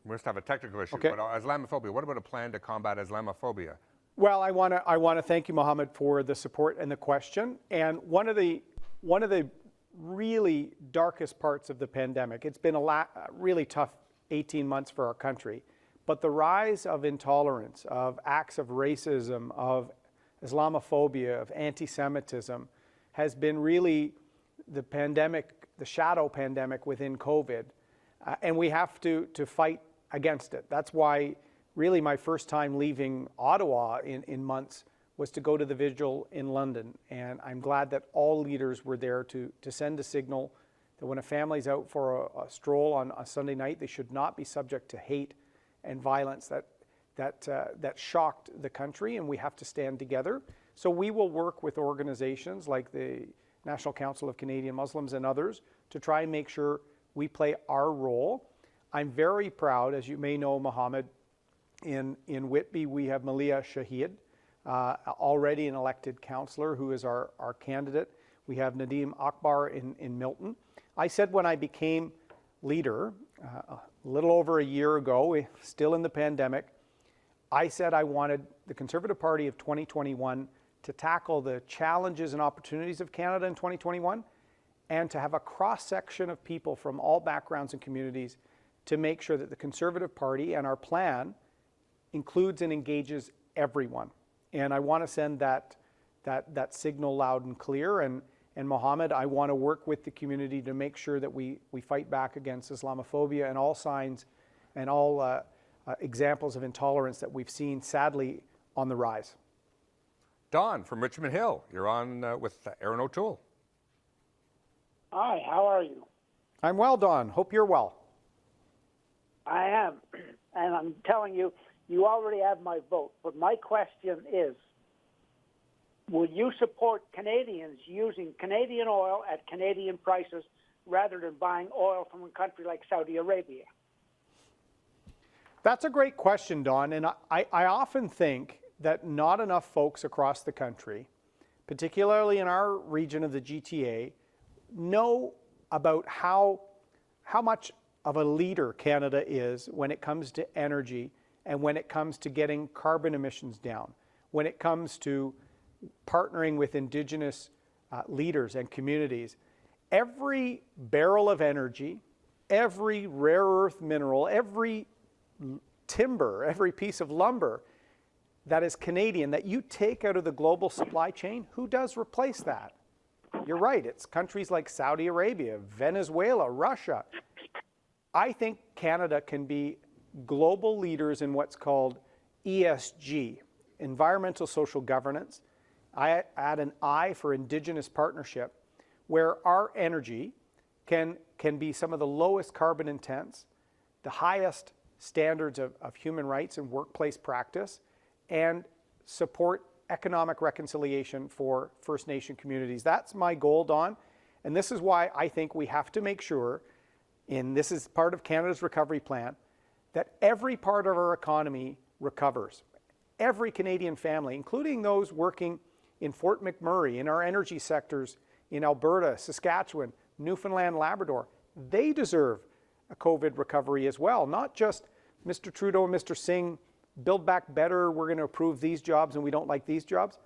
[SPEAKER 2] We must have a technical issue.
[SPEAKER 1] Okay.
[SPEAKER 2] But Islamophobia, what about a plan to combat Islamophobia?
[SPEAKER 1] Well, I want to thank you, Mohammed, for the support and the question. And one of the really darkest parts of the pandemic, it's been a really tough 18 months for our country, but the rise of intolerance, of acts of racism, of Islamophobia, of anti-Semitism, has been really the pandemic, the shadow pandemic within COVID, and we have to fight against it. That's why really my first time leaving Ottawa in months was to go to the vigil in London, and I'm glad that all leaders were there to send a signal that when a family's out for a stroll on a Sunday night, they should not be subject to hate and violence that shocked the country, and we have to stand together. So we will work with organizations like the National Council of Canadian Muslims and others to try and make sure we play our role. I'm very proud, as you may know, Mohammed, in Whitby we have Malia Shahid, already an elected councillor who is our candidate. We have Nadeem Akbar in Milton. I said when I became leader, a little over a year ago, still in the pandemic, I said I wanted the Conservative Party of 2021 to tackle the challenges and opportunities of Canada in 2021 and to have a cross-section of people from all backgrounds and communities to make sure that the Conservative Party and our plan includes and engages everyone. And I want to send that signal loud and clear. And Mohammed, I want to work with the community to make sure that we fight back against Islamophobia and all signs and all examples of intolerance that we've seen, sadly, on the rise.
[SPEAKER 2] Don from Richmond Hill, you're on with Erin O'Toole.
[SPEAKER 14] Hi, how are you?
[SPEAKER 1] I'm well, Don. Hope you're well.
[SPEAKER 14] I am, and I'm telling you, you already have my vote. But my question is, will you support Canadians using Canadian oil at Canadian prices rather than buying oil from a country like Saudi Arabia?
[SPEAKER 1] That's a great question, Don. And I often think that not enough folks across the country, particularly in our region of the GTA, know about how much of a leader Canada is when it comes to energy and when it comes to getting carbon emissions down, when it comes to partnering with Indigenous leaders and communities. Every barrel of energy, every rare earth mineral, every timber, every piece of lumber that is Canadian that you take out of the global supply chain, who does replace that? You're right, it's countries like Saudi Arabia, Venezuela, Russia. I think Canada can be global leaders in what's called ESG, environmental social governance. I add an I for Indigenous partnership, where our energy can be some of the lowest carbon intense, the highest standards of human rights and workplace practice, and support economic reconciliation for First Nation communities. That's my goal, Don. And this is why I think we have to make sure, and this is part of Canada's recovery plan, that every part of our economy recovers. Every Canadian family, including those working in Fort McMurray, in our energy sectors in Alberta, Saskatchewan, Newfoundland, Labrador, they deserve a COVID recovery as well. Not just Mr. Trudeau and Mr. Singh, build back better, we're going to approve these jobs and we don't like these jobs.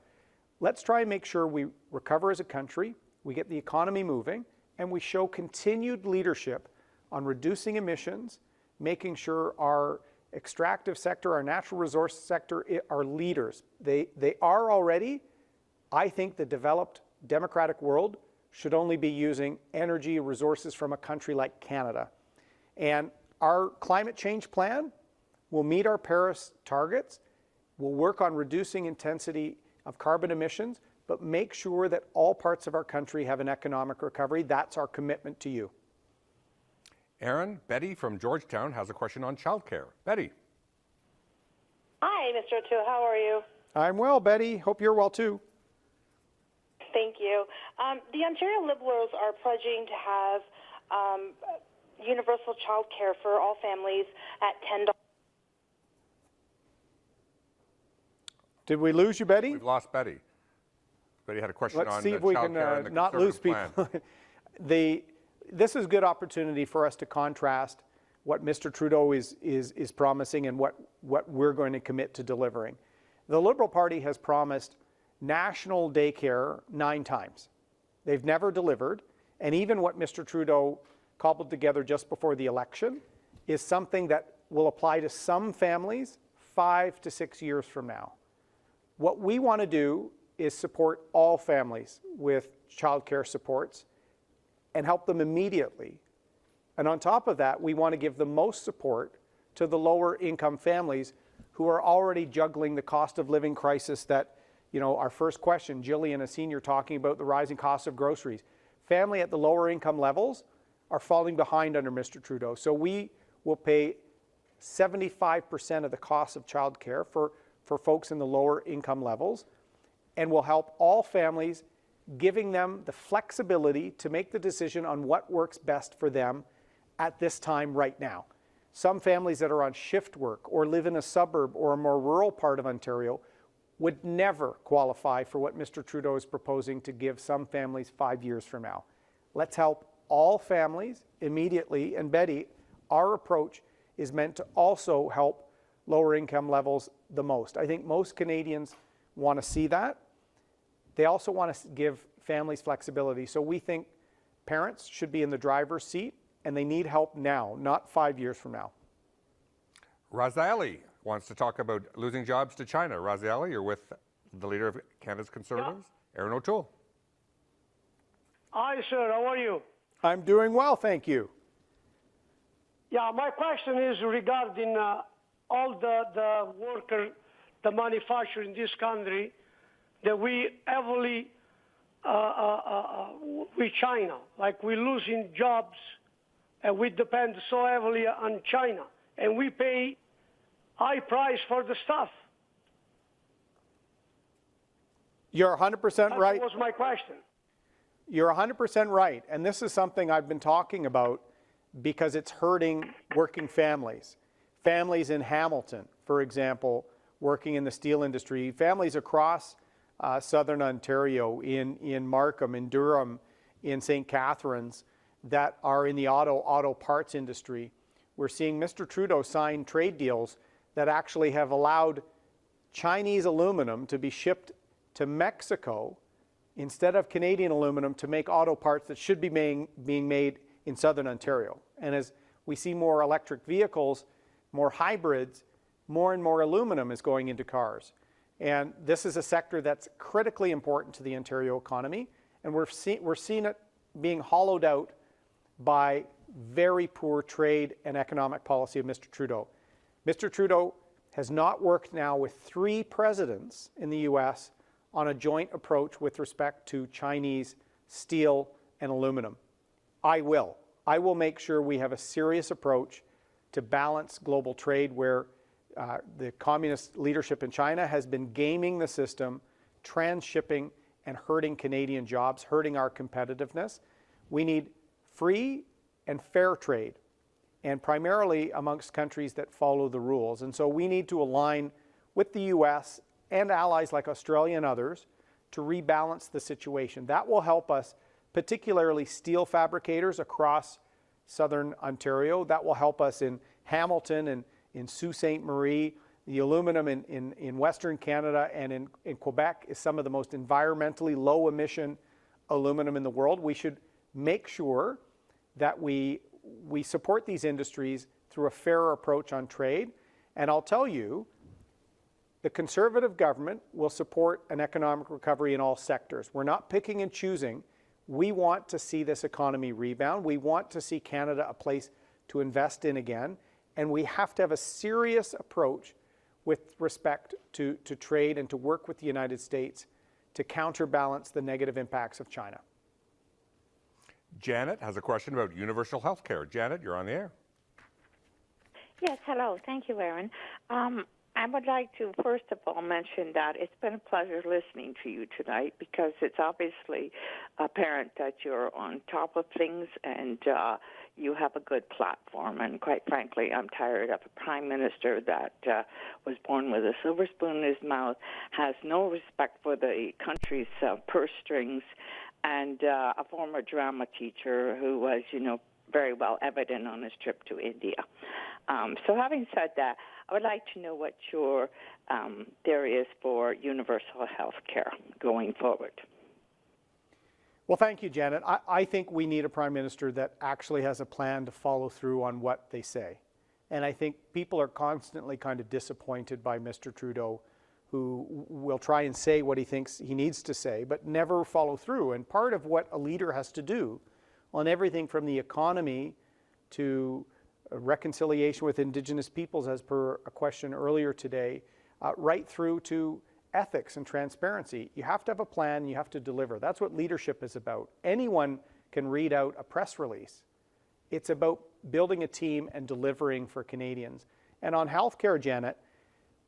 [SPEAKER 1] Let's try and make sure we recover as a country, we get the economy moving, and we show continued leadership on reducing emissions, making sure our extractive sector, our natural resource sector are leaders. They are already. I think the developed democratic world should only be using energy resources from a country like Canada. And our climate change plan will meet our Paris targets. We'll work on reducing intensity of carbon emissions, but make sure that all parts of our country have an economic recovery. That's our commitment to you.
[SPEAKER 2] Erin, Betty from Georgetown has a question on childcare. Betty.
[SPEAKER 15] Hi, Mr. O'Toole. How are you?
[SPEAKER 1] I'm well, Betty. Hope you're well too.
[SPEAKER 15] Thank you. The Ontario Liberals are pledging to have universal child care for all families at $10.
[SPEAKER 1] Did we lose you, Betty?
[SPEAKER 2] We've lost Betty. Betty had a question
[SPEAKER 1] Let's
[SPEAKER 2] on
[SPEAKER 1] see if we
[SPEAKER 2] child care and
[SPEAKER 1] can
[SPEAKER 2] the
[SPEAKER 1] not lose
[SPEAKER 2] conservative
[SPEAKER 1] people.
[SPEAKER 2] plan.
[SPEAKER 1] This is a good opportunity for us to contrast what Mr. Trudeau is promising and what we're going to commit to delivering. The Liberal Party has promised national daycare 9 times. They've never delivered, and even what Mr. Trudeau cobbled together just before the election is something that will apply to some families 5 to 6 years from now. What we want to do is support all families with childcare supports and help them immediately. And on top of that, we want to give the most support to the lower income families who are already juggling the cost of living crisis that, our first question, Jillian, a senior, talking about the rising cost of groceries. Family at the lower income levels are falling behind under Mr. Trudeau. So we will pay 75% of the cost of childcare for folks in the lower income levels, and will help all families, giving them the flexibility to make the decision on what works best for them at this time right now. Some families that are on shift work or live in a suburb or a more rural part of Ontario would never qualify for what Mr. Trudeau is proposing to give some families 5 years from now. Let's help all families immediately. And Betty, our approach is meant to also help lower income levels the most. I think most Canadians want to see that. They also want to give families flexibility. So we think parents should be in the driver's seat, and they need help now, not 5 years from now.
[SPEAKER 2] Raziali wants to talk about losing jobs to China. Raziali, you're with the Leader of Canada's Conservatives, Erin O'Toole.
[SPEAKER 16] Hi, sir. How are you?
[SPEAKER 1] I'm doing well, thank you.
[SPEAKER 16] Yeah, my question is regarding all the workers, the manufacturers in this country that we heavily with China. Like we're losing jobs and we depend so heavily on China. And we pay high price for the stuff.
[SPEAKER 1] You're 100% right.
[SPEAKER 16] That was my question.
[SPEAKER 1] You're 100% right. And this is something I've been talking about because it's hurting working families. Families in Hamilton, for example, working in the steel industry, families across southern Ontario, in Markham, in Durham, in St. Catharines, that are in the auto parts industry. We're seeing Mr. Trudeau sign trade deals that actually have allowed Chinese aluminum to be shipped to Mexico instead of Canadian aluminum to make auto parts that should be being made in southern Ontario. And as we see more electric vehicles, more hybrids, more and more aluminum is going into cars. And this is a sector that's critically important to the Ontario economy, and we're seeing it being hollowed out by very poor trade and economic policy of Mr. Trudeau. Mr. Trudeau has not worked now with 3 presidents in the U.S. on a joint approach with respect to Chinese steel and aluminum. I will make sure we have a serious approach to balance global trade where the communist leadership in China has been gaming the system, transshipping and hurting Canadian jobs, hurting our competitiveness. We need free and fair trade, and primarily amongst countries that follow the rules. And so we need to align with the U.S. and allies like Australia and others to rebalance the situation. That will help us, particularly steel fabricators across southern Ontario. That will help us in Hamilton and in Sault Ste. Marie. The aluminum in Western Canada and in Quebec is some of the most environmentally low emission aluminum in the world. We should make sure that we support these industries through a fairer approach on trade. And I'll tell you, the Conservative government will support an economic recovery in all sectors. We're not picking and choosing. We want to see this economy rebound. We want to see Canada a place to invest in again. And we have to have a serious approach with respect to trade and to work with the United States to counterbalance the negative impacts of China.
[SPEAKER 2] Janet has a question about universal health care. Janet, you're on the air.
[SPEAKER 17] Yes, hello. Thank you, Erin. I would like to, first of all, mention that it's been a pleasure listening to you tonight because it's obviously apparent that you're on top of things and you have a good platform. And quite frankly, I'm tired of a prime minister that was born with a silver spoon in his mouth, has no respect for the country's purse strings, and a former drama teacher who was, very well evident on his trip to India. So having said that, I would like to know what your theory is for universal health care going forward.
[SPEAKER 1] Well, thank you, Janet. I think we need a prime minister that actually has a plan to follow through on what they say. And I think people are constantly kind of disappointed by Mr. Trudeau, who will try and say what he thinks he needs to say, but never follow through. And part of what a leader has to do on everything from the economy to reconciliation with Indigenous peoples, as per a question earlier today, right through to ethics and transparency. You have to have a plan, you have to deliver. That's what leadership is about. Anyone can read out a press release. It's about building a team and delivering for Canadians. And on healthcare, Janet,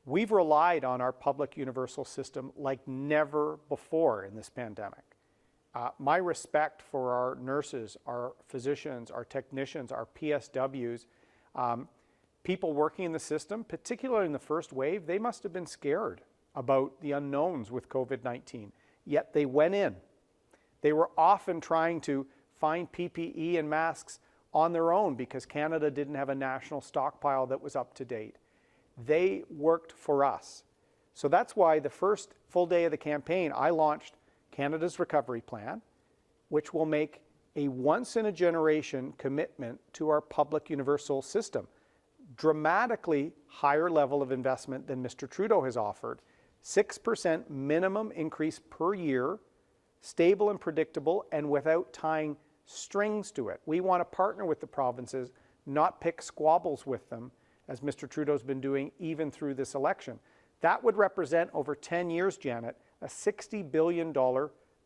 [SPEAKER 1] we've relied on our public universal system like never before in this pandemic. My respect for our nurses, our physicians, our technicians, our PSWs, people working in the system, particularly in the first wave, they must have been scared about the unknowns with COVID-19. Yet they went in. They were often trying to find PPE and masks on their own because Canada didn't have a national stockpile that was up to date. They worked for us. So that's why the first full day of the campaign, I launched Canada's Recovery Plan, which will make a once-in-a-generation commitment to our public universal system. Dramatically higher level of investment than Mr. Trudeau has offered. 6% minimum increase per year, stable and predictable, and without tying strings to it. We want to partner with the provinces, not pick squabbles with them, as Mr. Trudeau's been doing even through this election. That would represent over 10 years, Janet, a $60 billion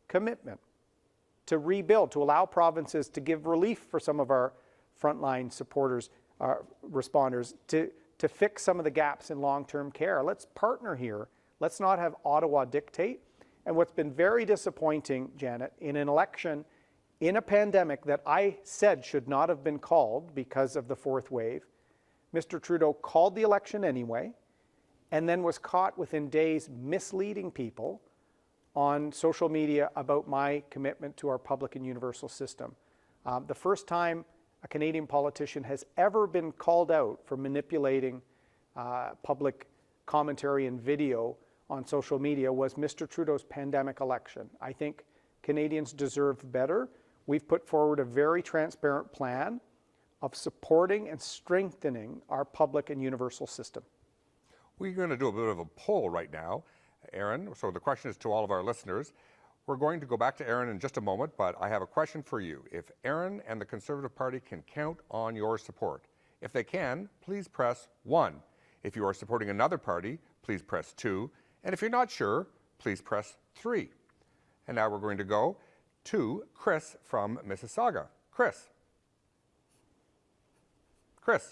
[SPEAKER 1] commitment to rebuild, to allow provinces to give relief for some of our frontline supporters, responders, to fix some of the gaps in long-term care. Let's partner here. Let's not have Ottawa dictate. And what's been very disappointing, Janet, in an election, in a pandemic that I said should not have been called because of the fourth wave, Mr. Trudeau called the election anyway, and then was caught within days misleading people on social media about my commitment to our public and universal system. The first time a Canadian politician has ever been called out for manipulating public commentary and video on social media was Mr. Trudeau's pandemic election. I think Canadians deserve better. We've put forward a very transparent plan of supporting and strengthening our public and universal system.
[SPEAKER 2] We're going to do a bit of a poll right now, Erin. So the question is to all of our listeners. We're going to go back to Erin in just a moment, but I have a question for you. If Erin and the Conservative Party can count on your support, if they can, please press 1. If you are supporting another party, please press 2. And if you're not sure, please press 3. And now we're going to go to Chris from Mississauga. Chris,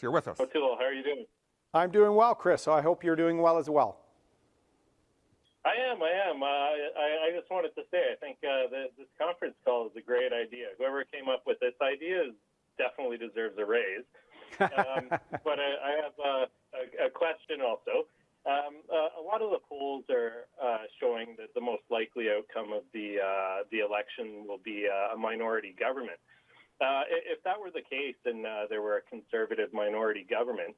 [SPEAKER 2] you're with us.
[SPEAKER 18] O'Toole, how are you doing?
[SPEAKER 1] I'm doing well, Chris. So I hope you're doing well as well.
[SPEAKER 18] I am. I just wanted to say, I think this conference call is a great idea. Whoever came up with this idea definitely deserves a raise. But I have a question also. A lot of the polls are showing that the most likely outcome of the election will be a minority government. If that were the case and there were a Conservative minority government,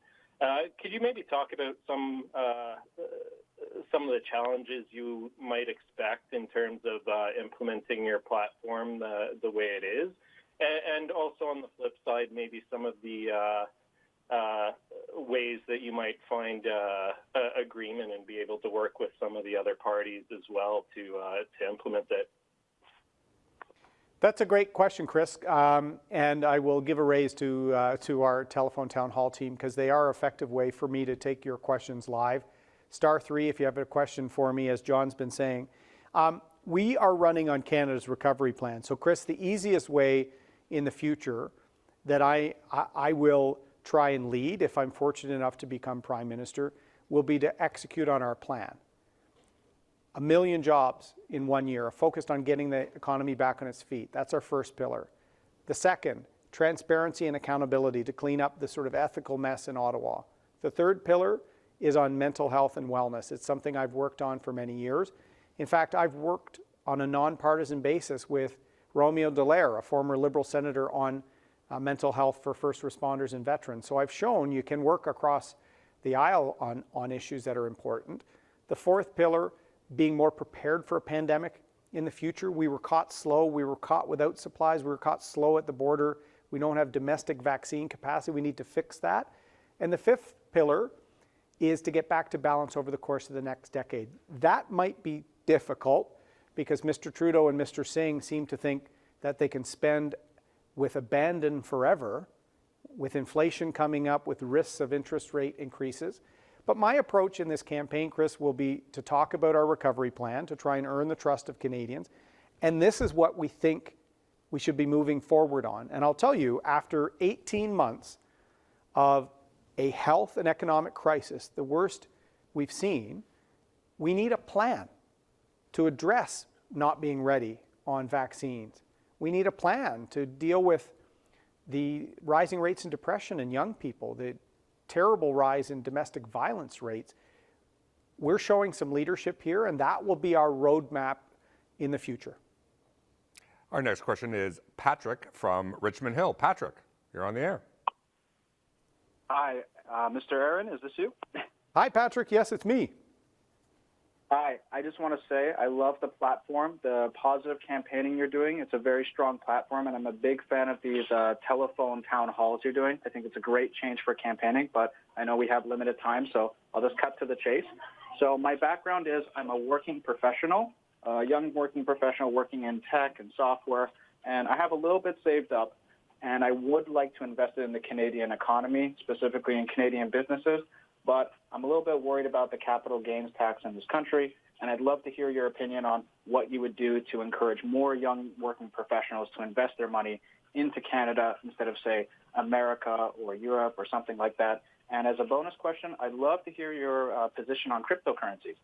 [SPEAKER 18] could you maybe talk about some of the challenges you might expect in terms of implementing your platform the way it is? And also on the flip side, maybe some of the ways that you might find agreement and be able to work with some of the other parties as well to implement it.
[SPEAKER 1] That's a great question, Chris, and I will give a raise to our telephone town hall team because they are an effective way for me to take your questions live. *3 if you have a question for me, as John's been saying. We are running on Canada's Recovery Plan. So, Chris, the easiest way in the future that I will try and lead, if I'm fortunate enough to become Prime Minister, will be to execute on our plan. 1 million jobs in 1 year, focused on getting the economy back on its feet. That's our first pillar. The second, transparency and accountability to clean up the sort of ethical mess in Ottawa. The third pillar is on mental health and wellness. It's something I've worked on for many years. In fact, I've worked on a nonpartisan basis with Romeo Dallaire, a former Liberal senator, on mental health for first responders and veterans. So I've shown you can work across the aisle on issues that are important. The fourth pillar, being more prepared for a pandemic in the future. We were caught slow. We were caught without supplies. We were caught slow at the border. We don't have domestic vaccine capacity. We need to fix that. And the fifth pillar is to get back to balance over the course of the next decade. That might be difficult because Mr. Trudeau and Mr. Singh seem to think that they can spend with abandon forever, with inflation coming up, with risks of interest rate increases. But my approach in this campaign, Chris, will be to talk about our recovery plan, to try and earn the trust of Canadians. And this is what we think we should be moving forward on. And I'll tell you, after 18 months of a health and economic crisis, the worst we've seen, we need a plan to address not being ready on vaccines. We need a plan to deal with the rising rates in depression in young people, the terrible rise in domestic violence rates. We're showing some leadership here, and that will be our roadmap in the future.
[SPEAKER 2] Our next question is Patrick from Richmond Hill. Patrick, you're on the air.
[SPEAKER 19] Hi, Mr. Erin, is this you?
[SPEAKER 1] Hi, Patrick. Yes, it's me.
[SPEAKER 19] Hi, I just want to say I love the platform, the positive campaigning you're doing. It's a very strong platform, and I'm a big fan of these telephone town halls you're doing. I think it's a great change for campaigning, but I know we have limited time, so I'll just cut to the chase. So my background is I'm a working professional, a young working professional working in tech and software, and I have a little bit saved up, and I would like to invest it in the Canadian economy, specifically in Canadian businesses. But I'm a little bit worried about the capital gains tax in this country, and I'd love to hear your opinion on what you would do to encourage more young working professionals to invest their money into Canada instead of, say, America or Europe or something like that. And as a bonus question, I'd love to hear your position on cryptocurrencies.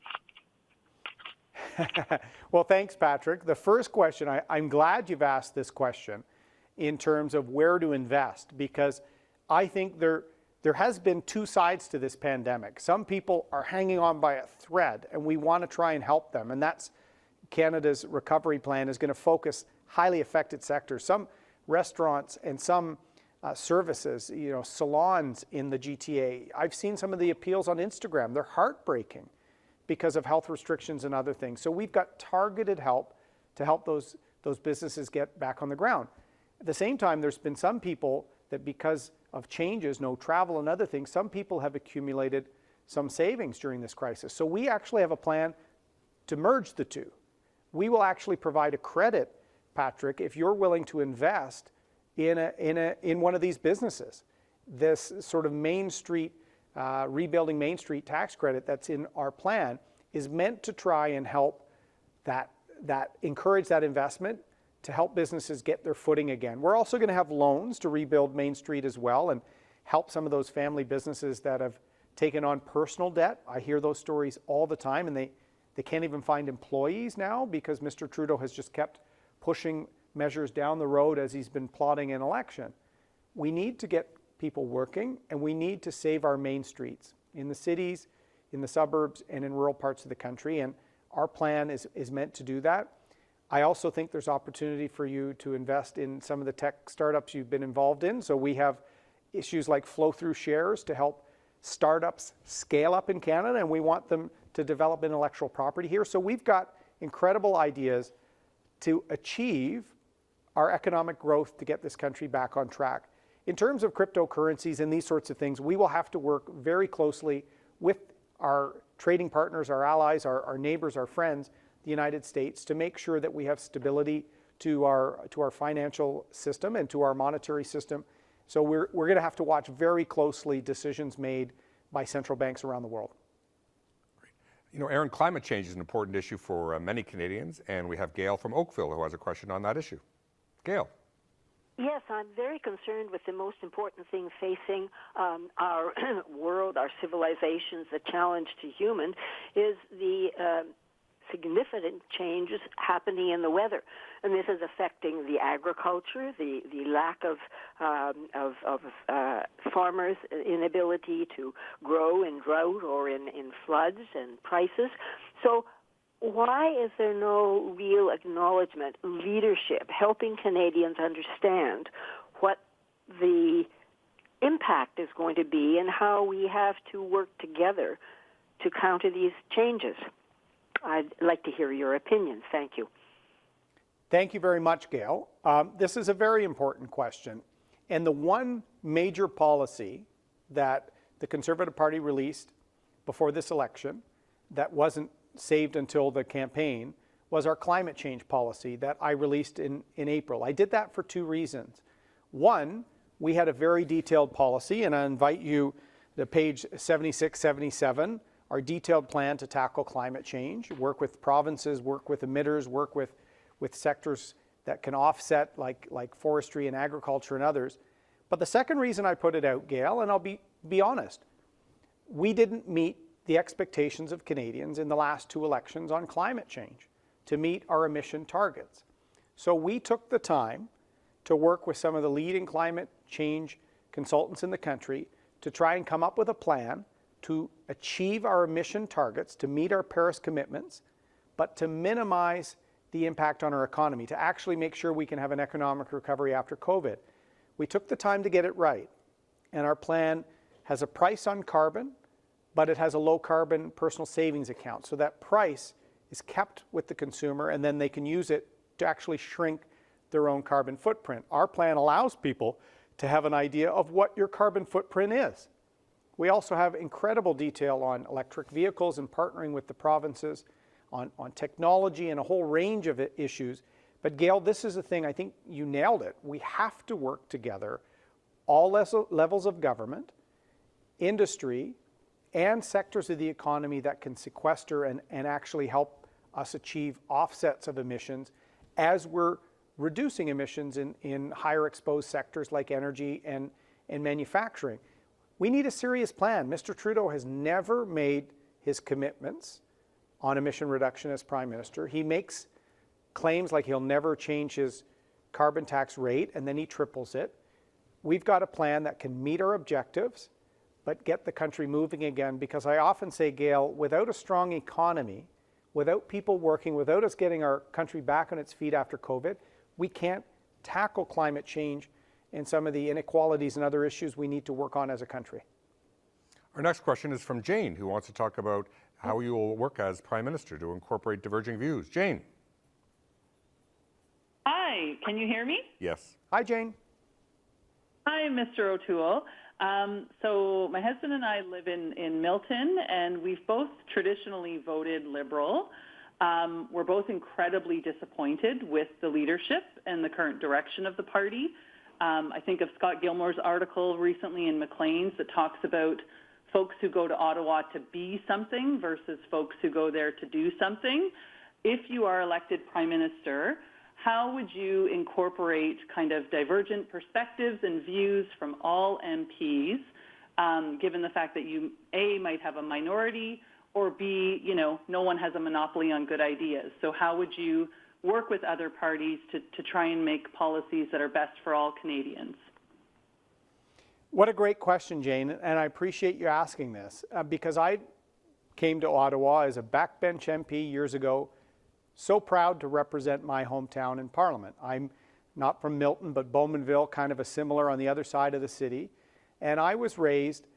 [SPEAKER 1] Well, thanks, Patrick. The first question, I'm glad you've asked this question in terms of where to invest, because I think there has been two sides to this pandemic. Some people are hanging on by a thread, and we want to try and help them. And that's Canada's recovery plan is going to focus highly affected sectors. Some restaurants and some services, salons in the GTA. I've seen some of the appeals on Instagram. They're heartbreaking because of health restrictions and other things. So we've got targeted help to help those businesses get back on the ground. At the same time, there's been some people that because of changes, no travel and other things, some people have accumulated some savings during this crisis. So we actually have a plan to merge the two. We will actually provide a credit, Patrick, if you're willing to invest in one of these businesses. This sort of Main Street, rebuilding Main Street tax credit that's in our plan is meant to try and help that encourage that investment to help businesses get their footing again. We're also going to have loans to rebuild Main Street as well and help some of those family businesses that have taken on personal debt. I hear those stories all the time, and they can't even find employees now because Mr. Trudeau has just kept pushing measures down the road as he's been plotting an election. We need to get people working, and we need to save our main streets in the cities, in the suburbs, and in rural parts of the country, and our plan is meant to do that. I also think there's opportunity for you to invest in some of the tech startups you've been involved in. So we have issues like flow-through shares to help startups scale up in Canada, and we want them to develop intellectual property here. So we've got incredible ideas to achieve our economic growth to get this country back on track. In terms of cryptocurrencies and these sorts of things, we will have to work very closely with our trading partners, our allies, our neighbors, our friends, the United States, to make sure that we have stability to our financial system and to our monetary system. So we're going to have to watch very closely decisions made by central banks around the world.
[SPEAKER 2] Erin, climate change is an important issue for many Canadians, and we have Gail from Oakville who has a question on that issue. Gail.
[SPEAKER 20] Yes, I'm very concerned with the most important thing facing our world, our civilizations, the challenge to humans, is the significant changes happening in the weather. And this is affecting the agriculture, the lack of farmers' inability to grow in drought or in floods and prices. So why is there no real acknowledgement, leadership, helping Canadians understand what the impact is going to be and how we have to work together to counter these changes? I'd like to hear your opinions. Thank you.
[SPEAKER 1] Thank you very much, Gail. This is a very important question. And the one major policy that the Conservative Party released before this election that wasn't saved until the campaign was our climate change policy that I released in April. I did that for two reasons. One, we had a very detailed policy, and I invite you to page 76, 77, our detailed plan to tackle climate change, work with provinces, work with emitters, work with sectors that can offset like forestry and agriculture and others. But the second reason I put it out, Gail, and I'll be honest, we didn't meet the expectations of Canadians in the last two elections on climate change to meet our emission targets. So we took the time to work with some of the leading climate change consultants in the country to try and come up with a plan to achieve our emission targets, to meet our Paris commitments, but to minimize the impact on our economy, to actually make sure we can have an economic recovery after COVID. We took the time to get it right, and our plan has a price on carbon, but it has a low carbon personal savings account. So that price is kept with the consumer, and then they can use it to actually shrink their own carbon footprint. Our plan allows people to have an idea of what your carbon footprint is. We also have incredible detail on electric vehicles and partnering with the provinces on technology and a whole range of issues. But Gail, this is the thing, I think you nailed it. We have to work together, all levels of government, industry, and sectors of the economy that can sequester and actually help us achieve offsets of emissions as we're reducing emissions in higher exposed sectors like energy and manufacturing. We need a serious plan. Mr. Trudeau has never made his commitments on emission reduction as Prime Minister. He makes claims like he'll never change his carbon tax rate, and then he triples it. We've got a plan that can meet our objectives, but get the country moving again, because I often say, Gail, without a strong economy, without people working, without us getting our country back on its feet after COVID, we can't tackle climate change and some of the inequalities and other issues we need to work on as a country.
[SPEAKER 2] Our next question is from Jane, who wants to talk about how you will work as Prime Minister to incorporate diverging views. Jane.
[SPEAKER 21] Hi, can you hear me?
[SPEAKER 2] Yes.
[SPEAKER 1] Hi, Jane.
[SPEAKER 21] Hi, Mr. O'Toole. So my husband and I live in Milton, and we've both traditionally voted Liberal. We're both incredibly disappointed with the leadership and the current direction of the party. I think of Scott Gilmore's article recently in Maclean's that talks about folks who go to Ottawa to be something versus folks who go there to do something. If you are elected Prime Minister, how would you incorporate kind of divergent perspectives and views from all MPs, given the fact that you, A, might have a minority, or B, no one has a monopoly on good ideas? So how would you work with other parties to try and make policies that are best for all Canadians?
[SPEAKER 1] What a great question, Jane, and I appreciate you asking this, because I came to Ottawa as a backbench MP years ago, so proud to represent my hometown in Parliament. I'm not from Milton, but Bowmanville, kind of a similar on the other side of the city, and I was raised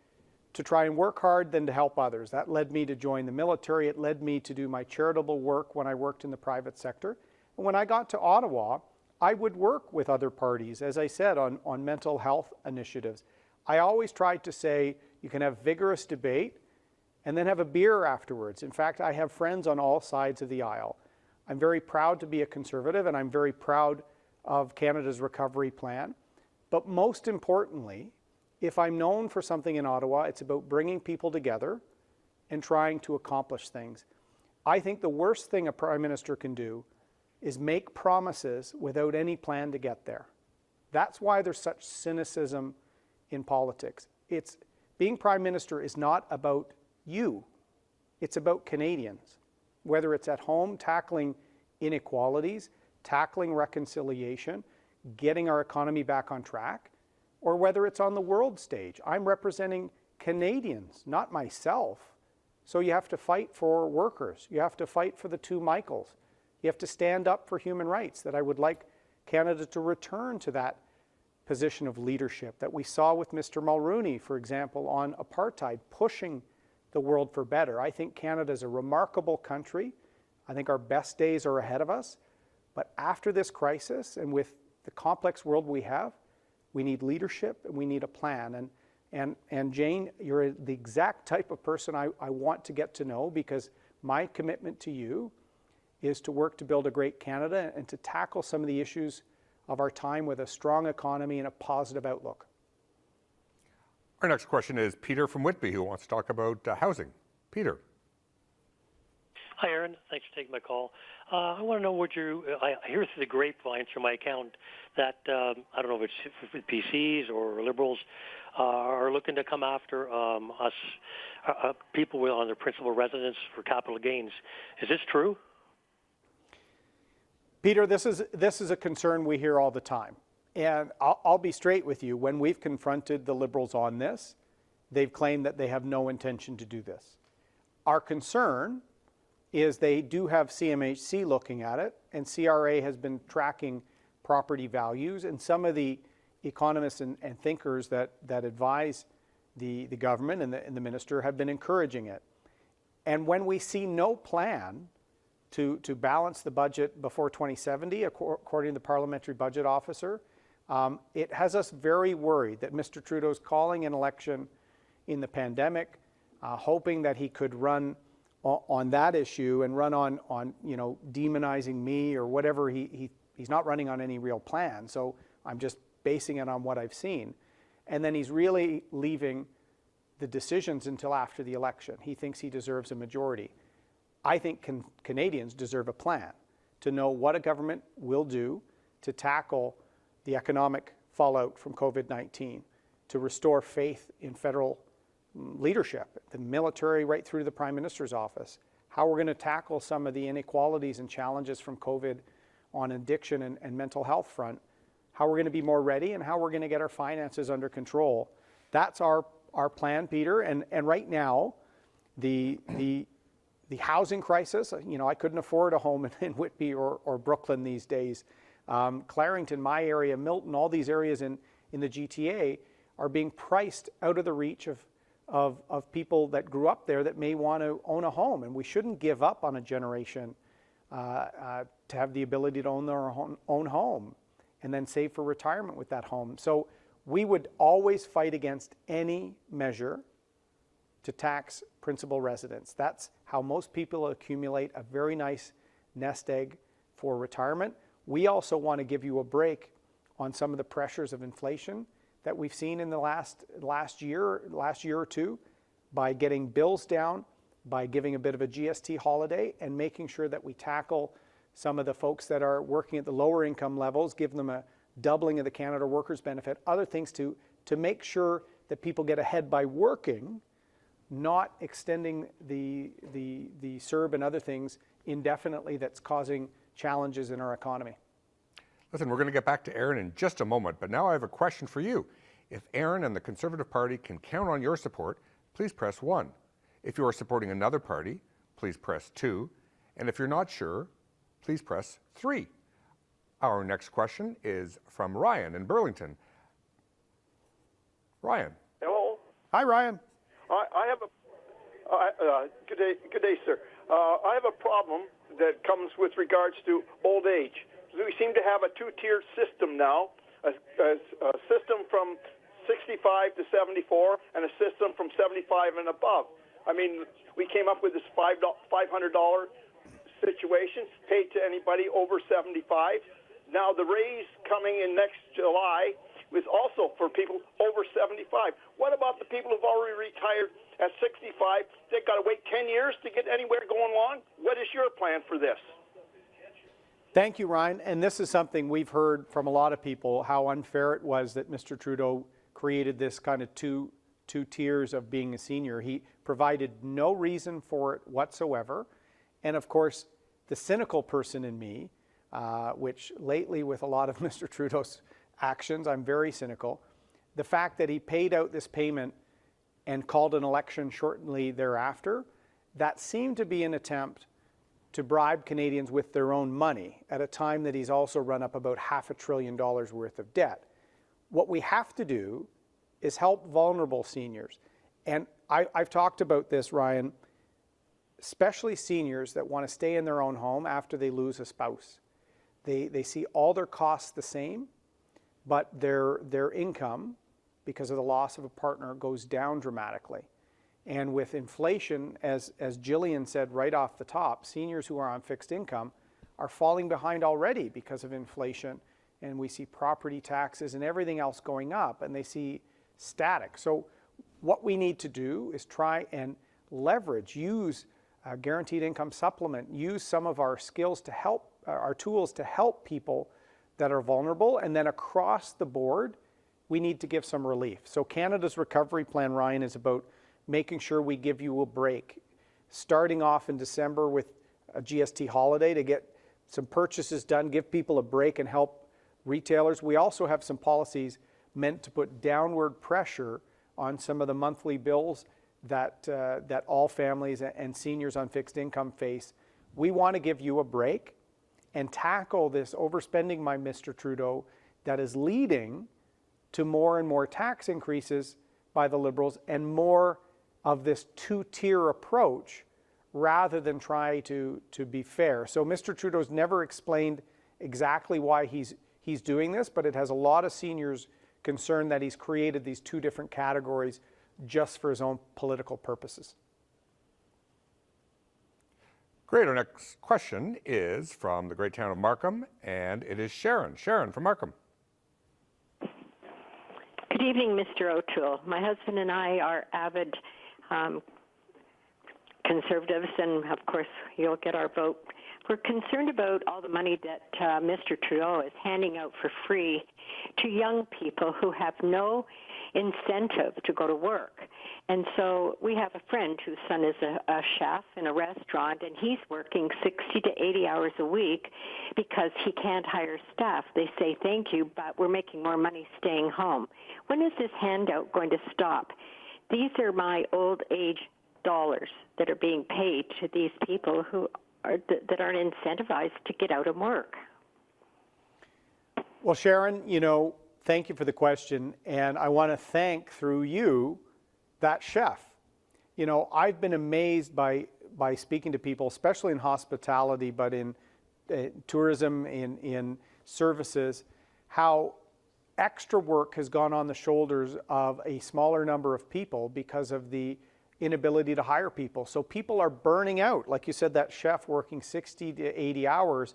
[SPEAKER 1] to try and work hard than to help others. That led me to join the military. It led me to do my charitable work when I worked in the private sector. And when I got to Ottawa, I would work with other parties, as I said, on mental health initiatives. I always tried to say you can have vigorous debate and then have a beer afterwards. In fact, I have friends on all sides of the aisle. I'm very proud to be a Conservative, and I'm very proud of Canada's recovery plan. But most importantly, if I'm known for something in Ottawa, it's about bringing people together and trying to accomplish things. I think the worst thing a Prime Minister can do is make promises without any plan to get there. That's why there's such cynicism in politics. Being Prime Minister is not about you. It's about Canadians. Whether it's at home tackling inequalities, tackling reconciliation, getting our economy back on track, or whether it's on the world stage. I'm representing Canadians, not myself. So you have to fight for workers. You have to fight for the two Michaels. You have to stand up for human rights, that I would like Canada to return to that position of leadership that we saw with Mr. Mulroney, for example, on apartheid, pushing the world for better. I think Canada is a remarkable country. I think our best days are ahead of us. But after this crisis and with the complex world we have, we need leadership and we need a plan. And Jane, you're the exact type of person I want to get to know, because my commitment to you is to work to build a great Canada and to tackle some of the issues of our time with a strong economy and a positive outlook.
[SPEAKER 2] Our next question is Peter from Whitby, who wants to talk about housing. Peter.
[SPEAKER 3] Hi, Erin. Thanks for taking my call. I want to know what I hear through the grapevine through my account that, I don't know if it's PCs or Liberals, are looking to come after us, people on their principal residence for capital gains. Is this true?
[SPEAKER 1] Peter, this is a concern we hear all the time. And I'll be straight with you. When we've confronted the Liberals on this, they've claimed that they have no intention to do this. Our concern is they do have CMHC looking at it, and CRA has been tracking property values, and some of the economists and thinkers that advise the government and the minister have been encouraging it. And when we see no plan to balance the budget before 2070, according to the Parliamentary Budget Officer, it has us very worried that Mr. Trudeau's calling an election in the pandemic, hoping that he could run on that issue and run on demonizing me or whatever. He's not running on any real plan. So I'm just basing it on what I've seen. And then he's really leaving the decisions until after the election. He thinks he deserves a majority. I think Canadians deserve a plan to know what a government will do to tackle the economic fallout from COVID-19, to restore faith in federal leadership, the military, right through to the Prime Minister's office, how we're going to tackle some of the inequalities and challenges from COVID on addiction and mental health front, how we're going to be more ready, and how we're going to get our finances under control. That's our plan, Peter. And right now, the housing crisis, I couldn't afford a home in Whitby or Brooklyn these days. Clarington, my area, Milton, all these areas in the GTA are being priced out of the reach of people that grew up there that may want to own a home. And we shouldn't give up on a generation to have the ability to own their own home and then save for retirement with that home. So we would always fight against any measure to tax principal residence. That's how most people accumulate a very nice nest egg for retirement. We also want to give you a break on some of the pressures of inflation that we've seen in the last year or two, by getting bills down, by giving a bit of a GST holiday, and making sure that we tackle some of the folks that are working at the lower income levels, give them a doubling of the Canada Workers Benefit, other things to make sure that people get ahead by working, not extending the CERB and other things indefinitely that's causing challenges in our economy.
[SPEAKER 2] Listen, we're going to get back to Erin in just a moment, but now I have a question for you. If Erin and the Conservative Party can count on your support, please press 1. If you are supporting another party, please press 2. And if you're not sure, please press 3. Our next question is from Ryan in Burlington. Ryan.
[SPEAKER 22] Hello.
[SPEAKER 1] Hi, Ryan.
[SPEAKER 22] I have a good day, sir. I have a problem that comes with regards to old age. We seem to have a two-tiered system now, a system from 65 to 74 and a system from 75 and above. I mean, we came up with this $500 situation paid to anybody over 75. Now the raise coming in next July was also for people over 75. What about the people who've already retired at 65? They've got to wait 10 years to get anywhere going along? What is your plan for this?
[SPEAKER 1] Thank you, Ryan. And this is something we've heard from a lot of people, how unfair it was that Mr. Trudeau created this kind of two tiers of being a senior. He provided no reason for it whatsoever. And of course, the cynical person in me, which lately with a lot of Mr. Trudeau's actions, I'm very cynical. The fact that he paid out this payment and called an election shortly thereafter, that seemed to be an attempt to bribe Canadians with their own money at a time that he's also run up about $500 billion worth of debt. What we have to do is help vulnerable seniors. And I've talked about this, Ryan, especially seniors that want to stay in their own home after they lose a spouse. They see all their costs the same, but their income, because of the loss of a partner, goes down dramatically. And with inflation, as Jillian said right off the top, seniors who are on fixed income are falling behind already because of inflation. And we see property taxes and everything else going up, and they see static. So what we need to do is try and leverage, use a guaranteed income supplement, use some of our skills to help, our tools to help people that are vulnerable. And then across the board, we need to give some relief. So Canada's recovery plan, Ryan, is about making sure we give you a break, starting off in December with a GST holiday to get some purchases done, give people a break and help retailers. We also have some policies meant to put downward pressure on some of the monthly bills that all families and seniors on fixed income face. We want to give you a break and tackle this overspending by Mr. Trudeau that is leading to more and more tax increases by the Liberals and more of this two-tier approach rather than try to be fair. So Mr. Trudeau's never explained exactly why he's doing this, but it has a lot of seniors concerned that he's created these two different categories just for his own political purposes.
[SPEAKER 2] Great. Our next question is from the great town of Markham, and it is Sharon. Sharon from Markham.
[SPEAKER 4] Good evening, Mr. O'Toole. My husband and I are avid conservatives, and of course, you'll get our vote. We're concerned about all the money that Mr. Trudeau is handing out for free to young people who have no incentive to go to work. And so we have a friend whose son is a chef in a restaurant, and he's working 60 to 80 hours a week because he can't hire staff. They say, thank you, but we're making more money staying home. When is this handout going to stop? These are my old age dollars that are being paid to these people who that aren't incentivized to get out and work.
[SPEAKER 1] Well, Sharon, thank you for the question. And I want to thank, through you, that chef. I've been amazed by speaking to people, especially in hospitality, but in tourism, in services, how extra work has gone on the shoulders of a smaller number of people because of the inability to hire people. So people are burning out, like you said, that chef working 60 to 80 hours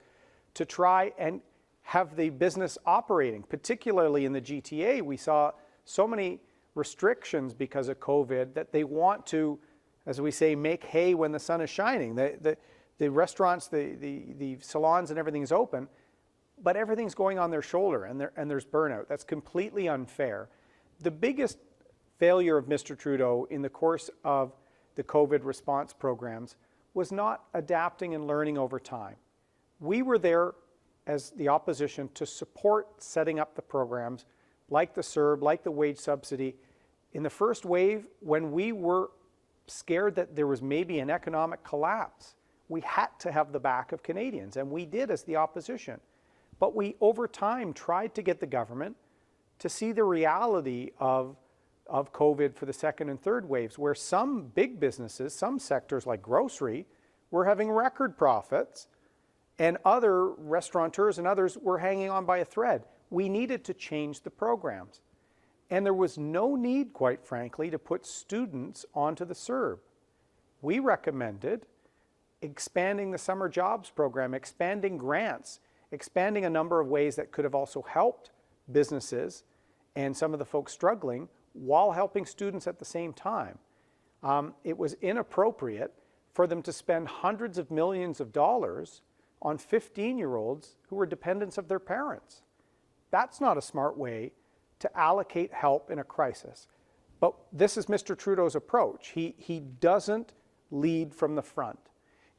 [SPEAKER 1] to try and have the business operating. Particularly in the GTA, we saw so many restrictions because of COVID that they want to, as we say, make hay when the sun is shining. The restaurants, the salons and everything is open, but everything's going on their shoulder and there's burnout. That's completely unfair. The biggest failure of Mr. Trudeau in the course of the COVID response programs was not adapting and learning over time. We were there as the opposition to support setting up the programs like the CERB, like the wage subsidy. In the first wave, when we were scared that there was maybe an economic collapse, we had to have the back of Canadians, and we did as the opposition. But we, over time, tried to get the government to see the reality of COVID for the second and third waves, where some big businesses, some sectors like grocery, were having record profits, and other restaurateurs and others were hanging on by a thread. We needed to change the programs. And there was no need, quite frankly, to put students onto the CERB. We recommended expanding the summer jobs program, expanding grants, expanding a number of ways that could have also helped businesses and some of the folks struggling while helping students at the same time. It was inappropriate for them to spend hundreds of millions of dollars on 15-year-olds who were dependents of their parents. That's not a smart way to allocate help in a crisis. But this is Mr. Trudeau's approach. He doesn't lead from the front.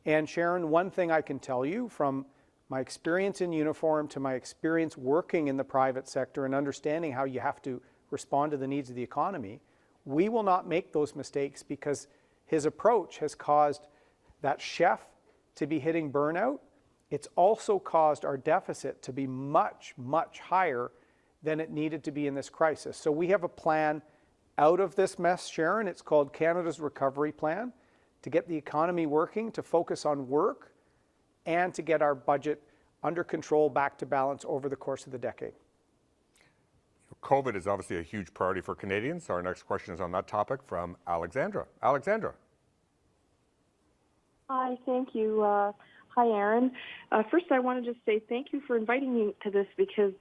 [SPEAKER 1] And Sharon, one thing I can tell you from my experience in uniform to my experience working in the private sector and understanding how you have to respond to the needs of the economy, we will not make those mistakes, because his approach has caused that chef to be hitting burnout. It's also caused our deficit to be much, much higher than it needed to be in this crisis. So we have a plan out of this mess, Sharon. It's called Canada's Recovery Plan, to get the economy working, to focus on work, and to get our budget under control, back to balance over the course of the decade.
[SPEAKER 2] COVID is obviously a huge priority for Canadians. So our next question is on that topic from Alexandra. Alexandra.
[SPEAKER 5] Hi, thank you. Hi, Erin. First, I want to just say thank you for inviting me to this, because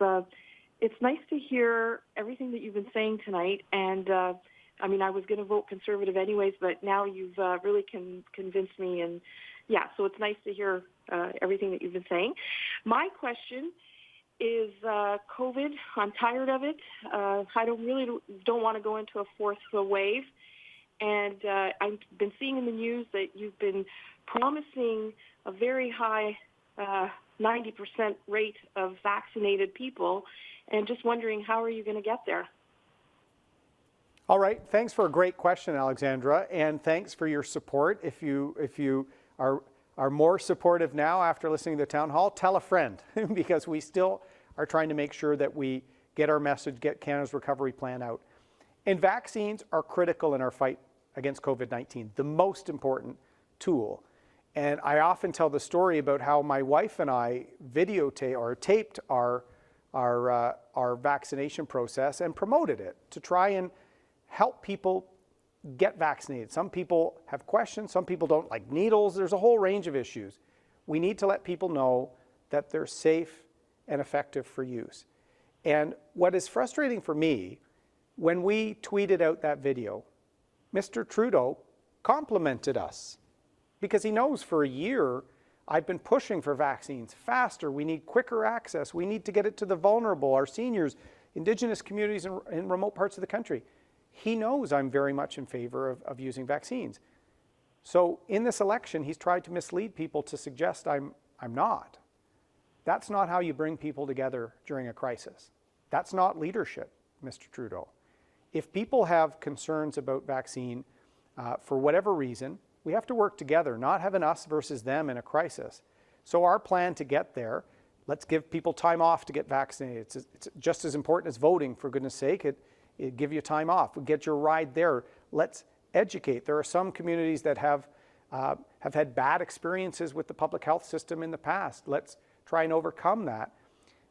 [SPEAKER 5] it's nice to hear everything that you've been saying tonight. And I mean, I was going to vote Conservative anyways, but now you've really convinced me. And yeah, so it's nice to hear everything that you've been saying. My question is COVID. I'm tired of it. I don't want to go into a fourth wave. And I've been seeing in the news that you've been promising a very high 90% rate of vaccinated people, and just wondering, how are you going to get there?
[SPEAKER 1] All right, thanks for a great question, Alexandra, and thanks for your support. If you are more supportive now after listening to the town hall, tell a friend, because we still are trying to make sure that we get our message, get Canada's recovery plan out. And vaccines are critical in our fight against COVID-19, the most important tool. And I often tell the story about how my wife and I taped our vaccination process and promoted it to try and help people get vaccinated. Some people have questions, some people don't like needles, there's a whole range of issues. We need to let people know that they're safe and effective for use. And what is frustrating for me, when we tweeted out that video, Mr. Trudeau complimented us, because he knows for a year I've been pushing for vaccines faster. We need quicker access. We need to get it to the vulnerable, our seniors, Indigenous communities in remote parts of the country. He knows I'm very much in favor of using vaccines. So in this election, he's tried to mislead people to suggest I'm not. That's not how you bring people together during a crisis. That's not leadership, Mr. Trudeau. If people have concerns about vaccine for whatever reason, we have to work together, not have an us versus them in a crisis. So our plan to get there, let's give people time off to get vaccinated. It's just as important as voting, for goodness sake. It give you time off. Get your ride there. Let's educate. There are some communities that have had bad experiences with the public health system in the past. Let's try and overcome that.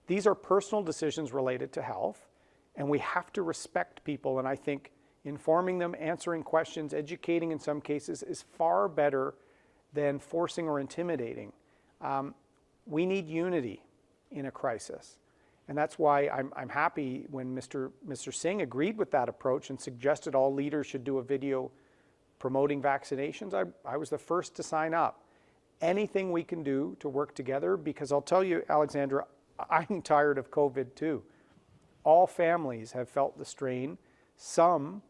[SPEAKER 1] These are personal decisions related to health, and we have to respect people. And I think informing them, answering questions, educating in some cases is far better than forcing or intimidating. We need unity in a crisis. And that's why I'm happy when Mr. Singh agreed with that approach and suggested all leaders should do a video promoting vaccinations. I was the first to sign up. Anything we can do to work together, because I'll tell you, Alexandra, I'm tired of COVID too. All families have felt the strain, some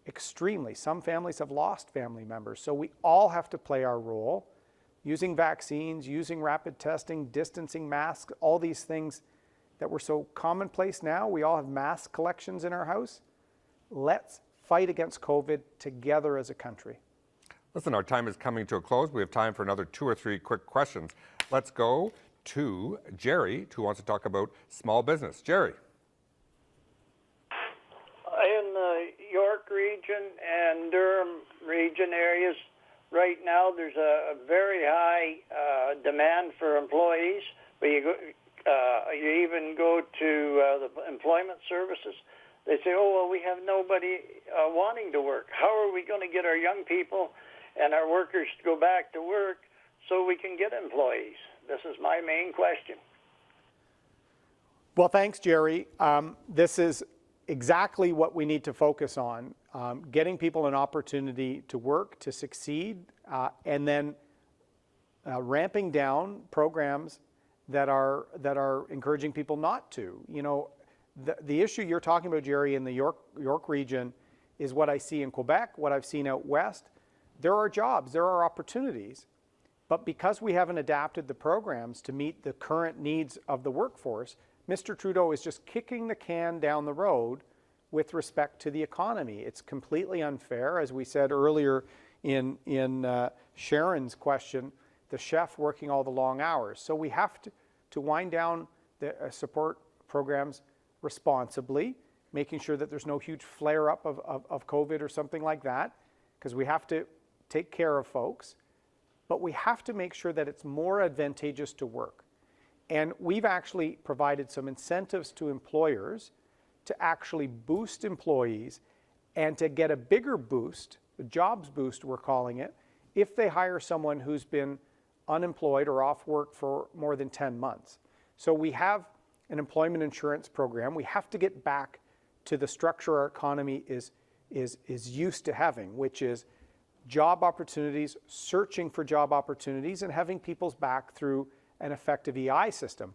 [SPEAKER 1] extremely. Some families have lost family members. So we all have to play our role, using vaccines, using rapid testing, distancing, masks, all these things that were so commonplace now. We all have mask collections in our house. Let's fight against COVID together as a country.
[SPEAKER 2] Listen, our time is coming to a close. We have time for another 2 or 3 quick questions. Let's go to Jerry, who wants to talk about small business. Jerry.
[SPEAKER 6] In the York region and Durham region areas, right now there's a very high demand for employees. But you even go to the employment services. They say, oh, well, we have nobody wanting to work. How are we going to get our young people and our workers to go back to work so we can get employees? This is my main question.
[SPEAKER 1] Well, thanks, Jerry. This is exactly what we need to focus on, getting people an opportunity to work, to succeed, and then ramping down programs that are encouraging people not to. You know, the issue you're talking about, Jerry, in the York region is what I see in Quebec, what I've seen out west. There are jobs, there are opportunities, but because we haven't adapted the programs to meet the current needs of the workforce, Mr. Trudeau is just kicking the can down the road with respect to the economy. It's completely unfair, as we said earlier in Sharon's question, the chef working all the long hours. So we have to wind down the support programs responsibly, making sure that there's no huge flare-up of COVID or something like that, because we have to take care of folks, but we have to make sure that it's more advantageous to work. And we've actually provided some incentives to employers to actually boost employees and to get a bigger boost, the jobs boost we're calling it, if they hire someone who's been unemployed or off work for more than 10 months. So we have an employment insurance program. We have to get back to the structure our economy is used to having, which is job opportunities, searching for job opportunities, and having people's back through an effective EI system.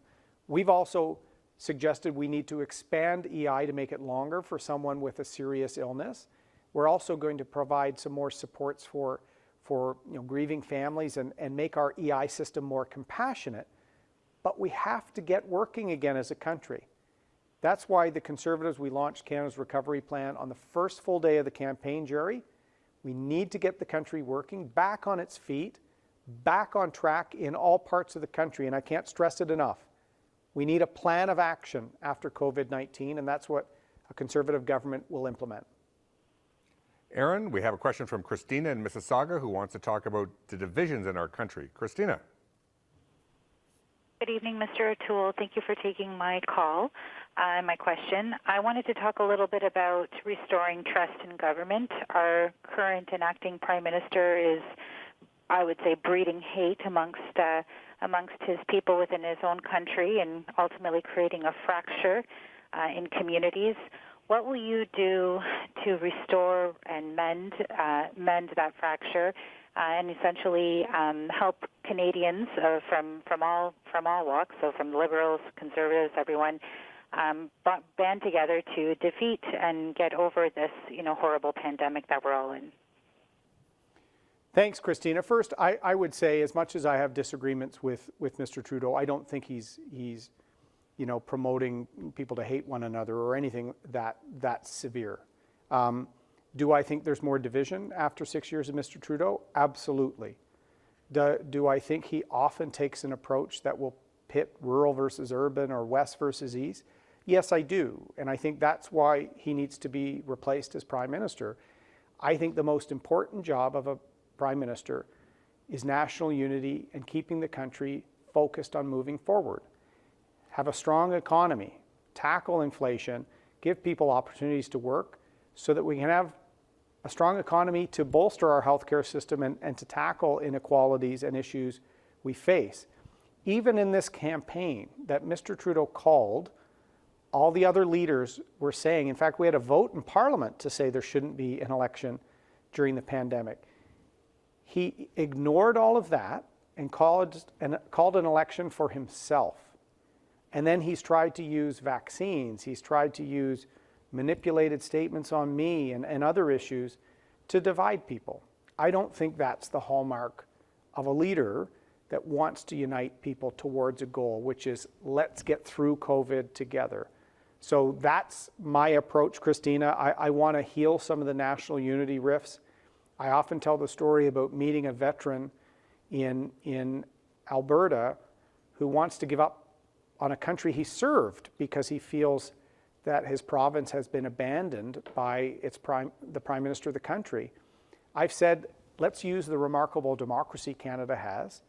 [SPEAKER 1] We've also suggested we need to expand EI to make it longer for someone with a serious illness. We're also going to provide some more supports for grieving families and make our EI system more compassionate. But we have to get working again as a country. That's why the Conservatives, we launched Canada's Recovery Plan on the first full day of the campaign, Jerry. We need to get the country working, back on its feet, back on track in all parts of the country, and I can't stress it enough. We need a plan of action after COVID-19, and that's what a Conservative government will implement.
[SPEAKER 2] Erin, we have a question from Christina in Mississauga who wants to talk about the divisions in our country. Christina.
[SPEAKER 7] Good evening, Mr. O'Toole. Thank you for taking my call. My question. I wanted to talk a little bit about restoring trust in government. Our current and acting Prime Minister is, I would say, breeding hate amongst his people within his own country and ultimately creating a fracture in communities. What will you do to restore and mend that fracture and essentially help Canadians from all walks, so from Liberals, Conservatives, everyone, band together to defeat and get over this horrible pandemic that we're all in?
[SPEAKER 1] Thanks, Christina. First, I would say, as much as I have disagreements with Mr. Trudeau, I don't think he's promoting people to hate one another or anything that severe. Do I think there's more division after 6 years of Mr. Trudeau? Absolutely. Do I think he often takes an approach that will pit rural versus urban or west versus east? Yes, I do. And I think that's why he needs to be replaced as Prime Minister. I think the most important job of a Prime Minister is national unity and keeping the country focused on moving forward. Have a strong economy, tackle inflation, give people opportunities to work so that we can have a strong economy to bolster our healthcare system and to tackle inequalities and issues we face. Even in this campaign that Mr. Trudeau called, all the other leaders were saying, in fact, we had a vote in Parliament to say there shouldn't be an election during the pandemic. He ignored all of that and called an election for himself. And then he's tried to use vaccines, he's tried to use manipulated statements on me and other issues to divide people. I don't think that's the hallmark of a leader that wants to unite people towards a goal, which is let's get through COVID together. So that's my approach, Christina. I want to heal some of the national unity rifts. I often tell the story about meeting a veteran in Alberta who wants to give up on a country he served because he feels that his province has been abandoned by the Prime Minister of the country. I've said, let's use the remarkable democracy Canada has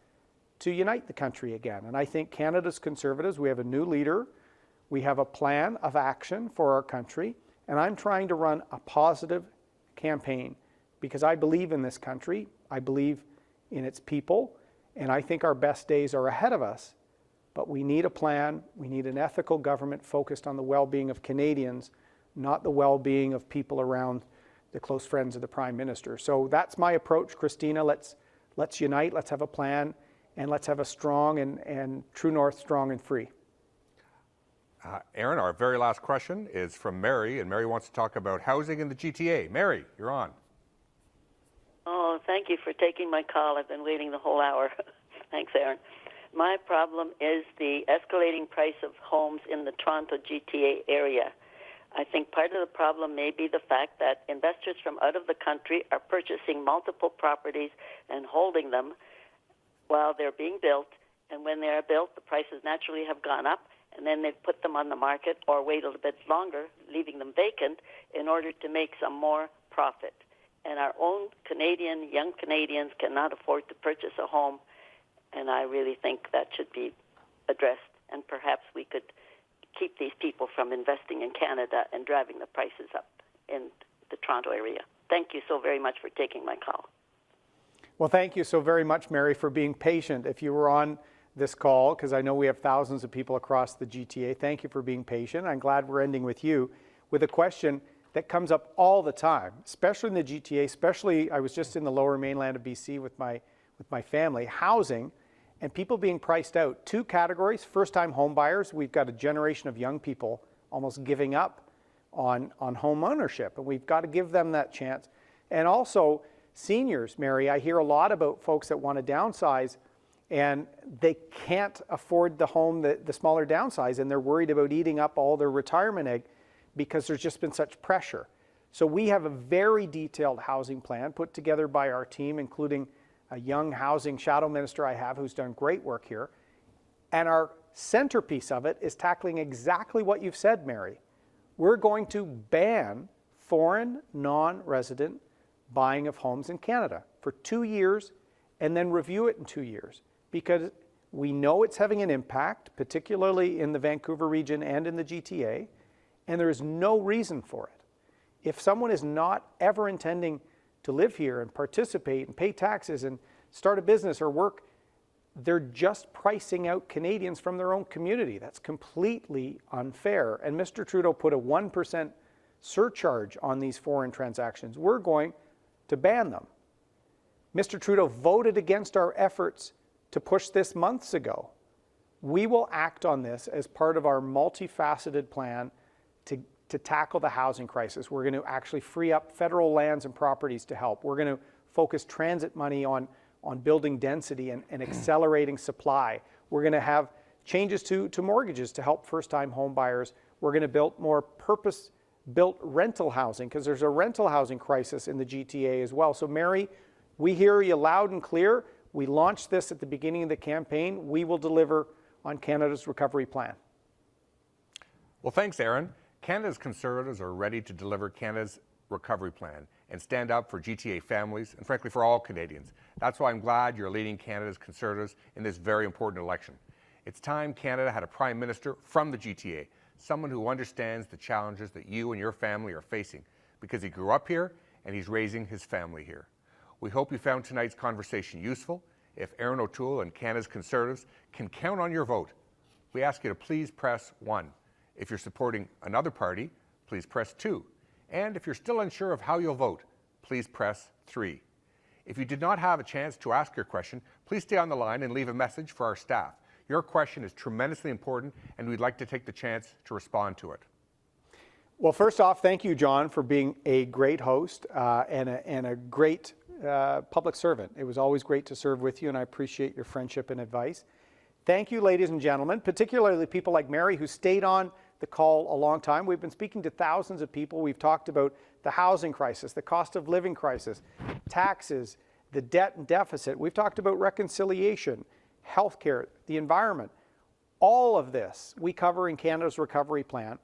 [SPEAKER 1] to unite the country again. And I think Canada's Conservatives, we have a new leader, we have a plan of action for our country, and I'm trying to run a positive campaign because I believe in this country, I believe in its people, and I think our best days are ahead of us. But we need a plan, we need an ethical government focused on the well-being of Canadians, not the well-being of people around the close friends of the Prime Minister. So that's my approach, Christina. Let's unite, let's have a plan, and let's have a strong and true north, strong and free.
[SPEAKER 2] Erin, our very last question is from Mary, and Mary wants to talk about housing in the GTA. Mary, you're on.
[SPEAKER 8] Oh, thank you for taking my call. I've been waiting the whole hour. Thanks, Erin. My problem is the escalating price of homes in the Toronto GTA area. I think part of the problem may be the fact that investors from out of the country are purchasing multiple properties and holding them while they're being built. And when they are built, the prices naturally have gone up, and then they've put them on the market or wait a little bit longer, leaving them vacant in order to make some more profit. And our own young Canadians cannot afford to purchase a home, and I really think that should be addressed. And perhaps we could keep these people from investing in Canada and driving the prices up in the Toronto area. Thank you so very much for taking my call.
[SPEAKER 1] Well, thank you so very much, Mary, for being patient. If you were on this call, because I know we have thousands of people across the GTA, thank you for being patient. I'm glad we're ending with you with a question that comes up all the time, especially in the GTA, especially I was just in the lower mainland of BC with my family, housing and people being priced out. Two categories: first-time home buyers. We've got a generation of young people almost giving up on home ownership, and we've got to give them that chance. And also seniors, Mary, I hear a lot about folks that want to downsize and they can't afford the home, the smaller downsize, and they're worried about eating up all their retirement egg because there's just been such pressure. So we have a very detailed housing plan put together by our team, including a young housing shadow minister I have who's done great work here. And our centerpiece of it is tackling exactly what you've said, Mary. We're going to ban foreign non-resident buying of homes in Canada for 2 years and then review it in 2 years, because we know it's having an impact, particularly in the Vancouver region and in the GTA, and there is no reason for it. If someone is not ever intending to live here and participate and pay taxes and start a business or work, they're just pricing out Canadians from their own community. That's completely unfair. And Mr. Trudeau put a 1% surcharge on these foreign transactions. We're going to ban them. Mr. Trudeau voted against our efforts to push this months ago. We will act on this as part of our multifaceted plan to tackle the housing crisis. We're going to actually free up federal lands and properties to help. We're going to focus transit money on building density and accelerating supply. We're going to have changes to mortgages to help first-time home buyers. We're going to build more purpose-built rental housing, because there's a rental housing crisis in the GTA as well. So Mary, we hear you loud and clear. We launched this at the beginning of the campaign. We will deliver on Canada's recovery plan.
[SPEAKER 2] Well, thanks, Erin. Canada's Conservatives are ready to deliver Canada's recovery plan and stand up for GTA families and, frankly, for all Canadians. That's why I'm glad you're leading Canada's Conservatives in this very important election. It's time Canada had a Prime Minister from the GTA, someone who understands the challenges that you and your family are facing, because he grew up here and he's raising his family here. We hope you found tonight's conversation useful. If Erin O'Toole and Canada's Conservatives can count on your vote, we ask you to please press 1. If you're supporting another party, please press 2. And if you're still unsure of how you'll vote, please press 3. If you did not have a chance to ask your question, please stay on the line and leave a message for our staff. Your question is tremendously important, and we'd like to take the chance to respond to it.
[SPEAKER 1] Well, first off, thank you, John, for being a great host and a great public servant. It was always great to serve with you, and I appreciate your friendship and advice. Thank you, ladies and gentlemen, particularly people like Mary who stayed on the call a long time. We've been speaking to thousands of people. We've talked about the housing crisis, the cost of living crisis, taxes, the debt and deficit. We've talked about reconciliation, healthcare, the environment. All of this we cover in Canada's recovery plan,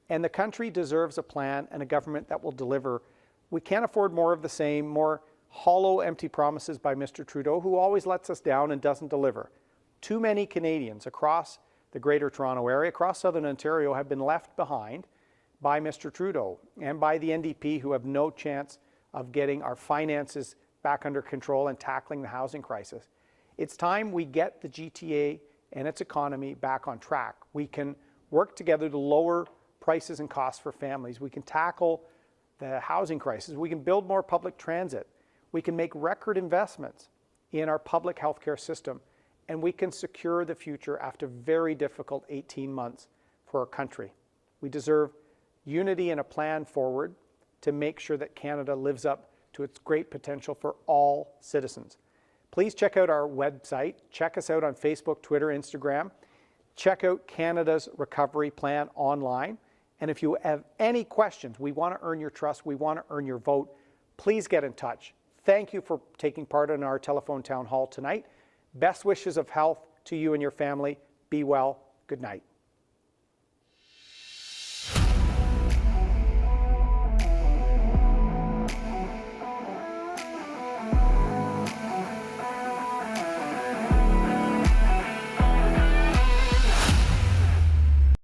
[SPEAKER 1] and the country deserves a plan and a government that will deliver. We can't afford more of the same, more hollow, empty promises by Mr. Trudeau, who always lets us down and doesn't deliver. Too many Canadians across the Greater Toronto Area, across Southern Ontario, have been left behind by Mr. Trudeau and by the NDP, who have no chance of getting our finances back under control and tackling the housing crisis. It's time we get the GTA and its economy back on track. We can work together to lower prices and costs for families. We can tackle the housing crisis. We can build more public transit. We can make record investments in our public healthcare system. and we can secure the future after very difficult 18 months for our country. We deserve unity and a plan forward to make sure that Canada lives up to its great potential for all citizens. Please check out our website. Check us out on Facebook, Twitter, Instagram. Check out Canada's Recovery Plan online. And if you have any questions, we want to earn your trust, we want to earn your vote, please get in touch. Thank you for taking part in our telephone town hall tonight. Best wishes of health to you and your family. Be well. Good night.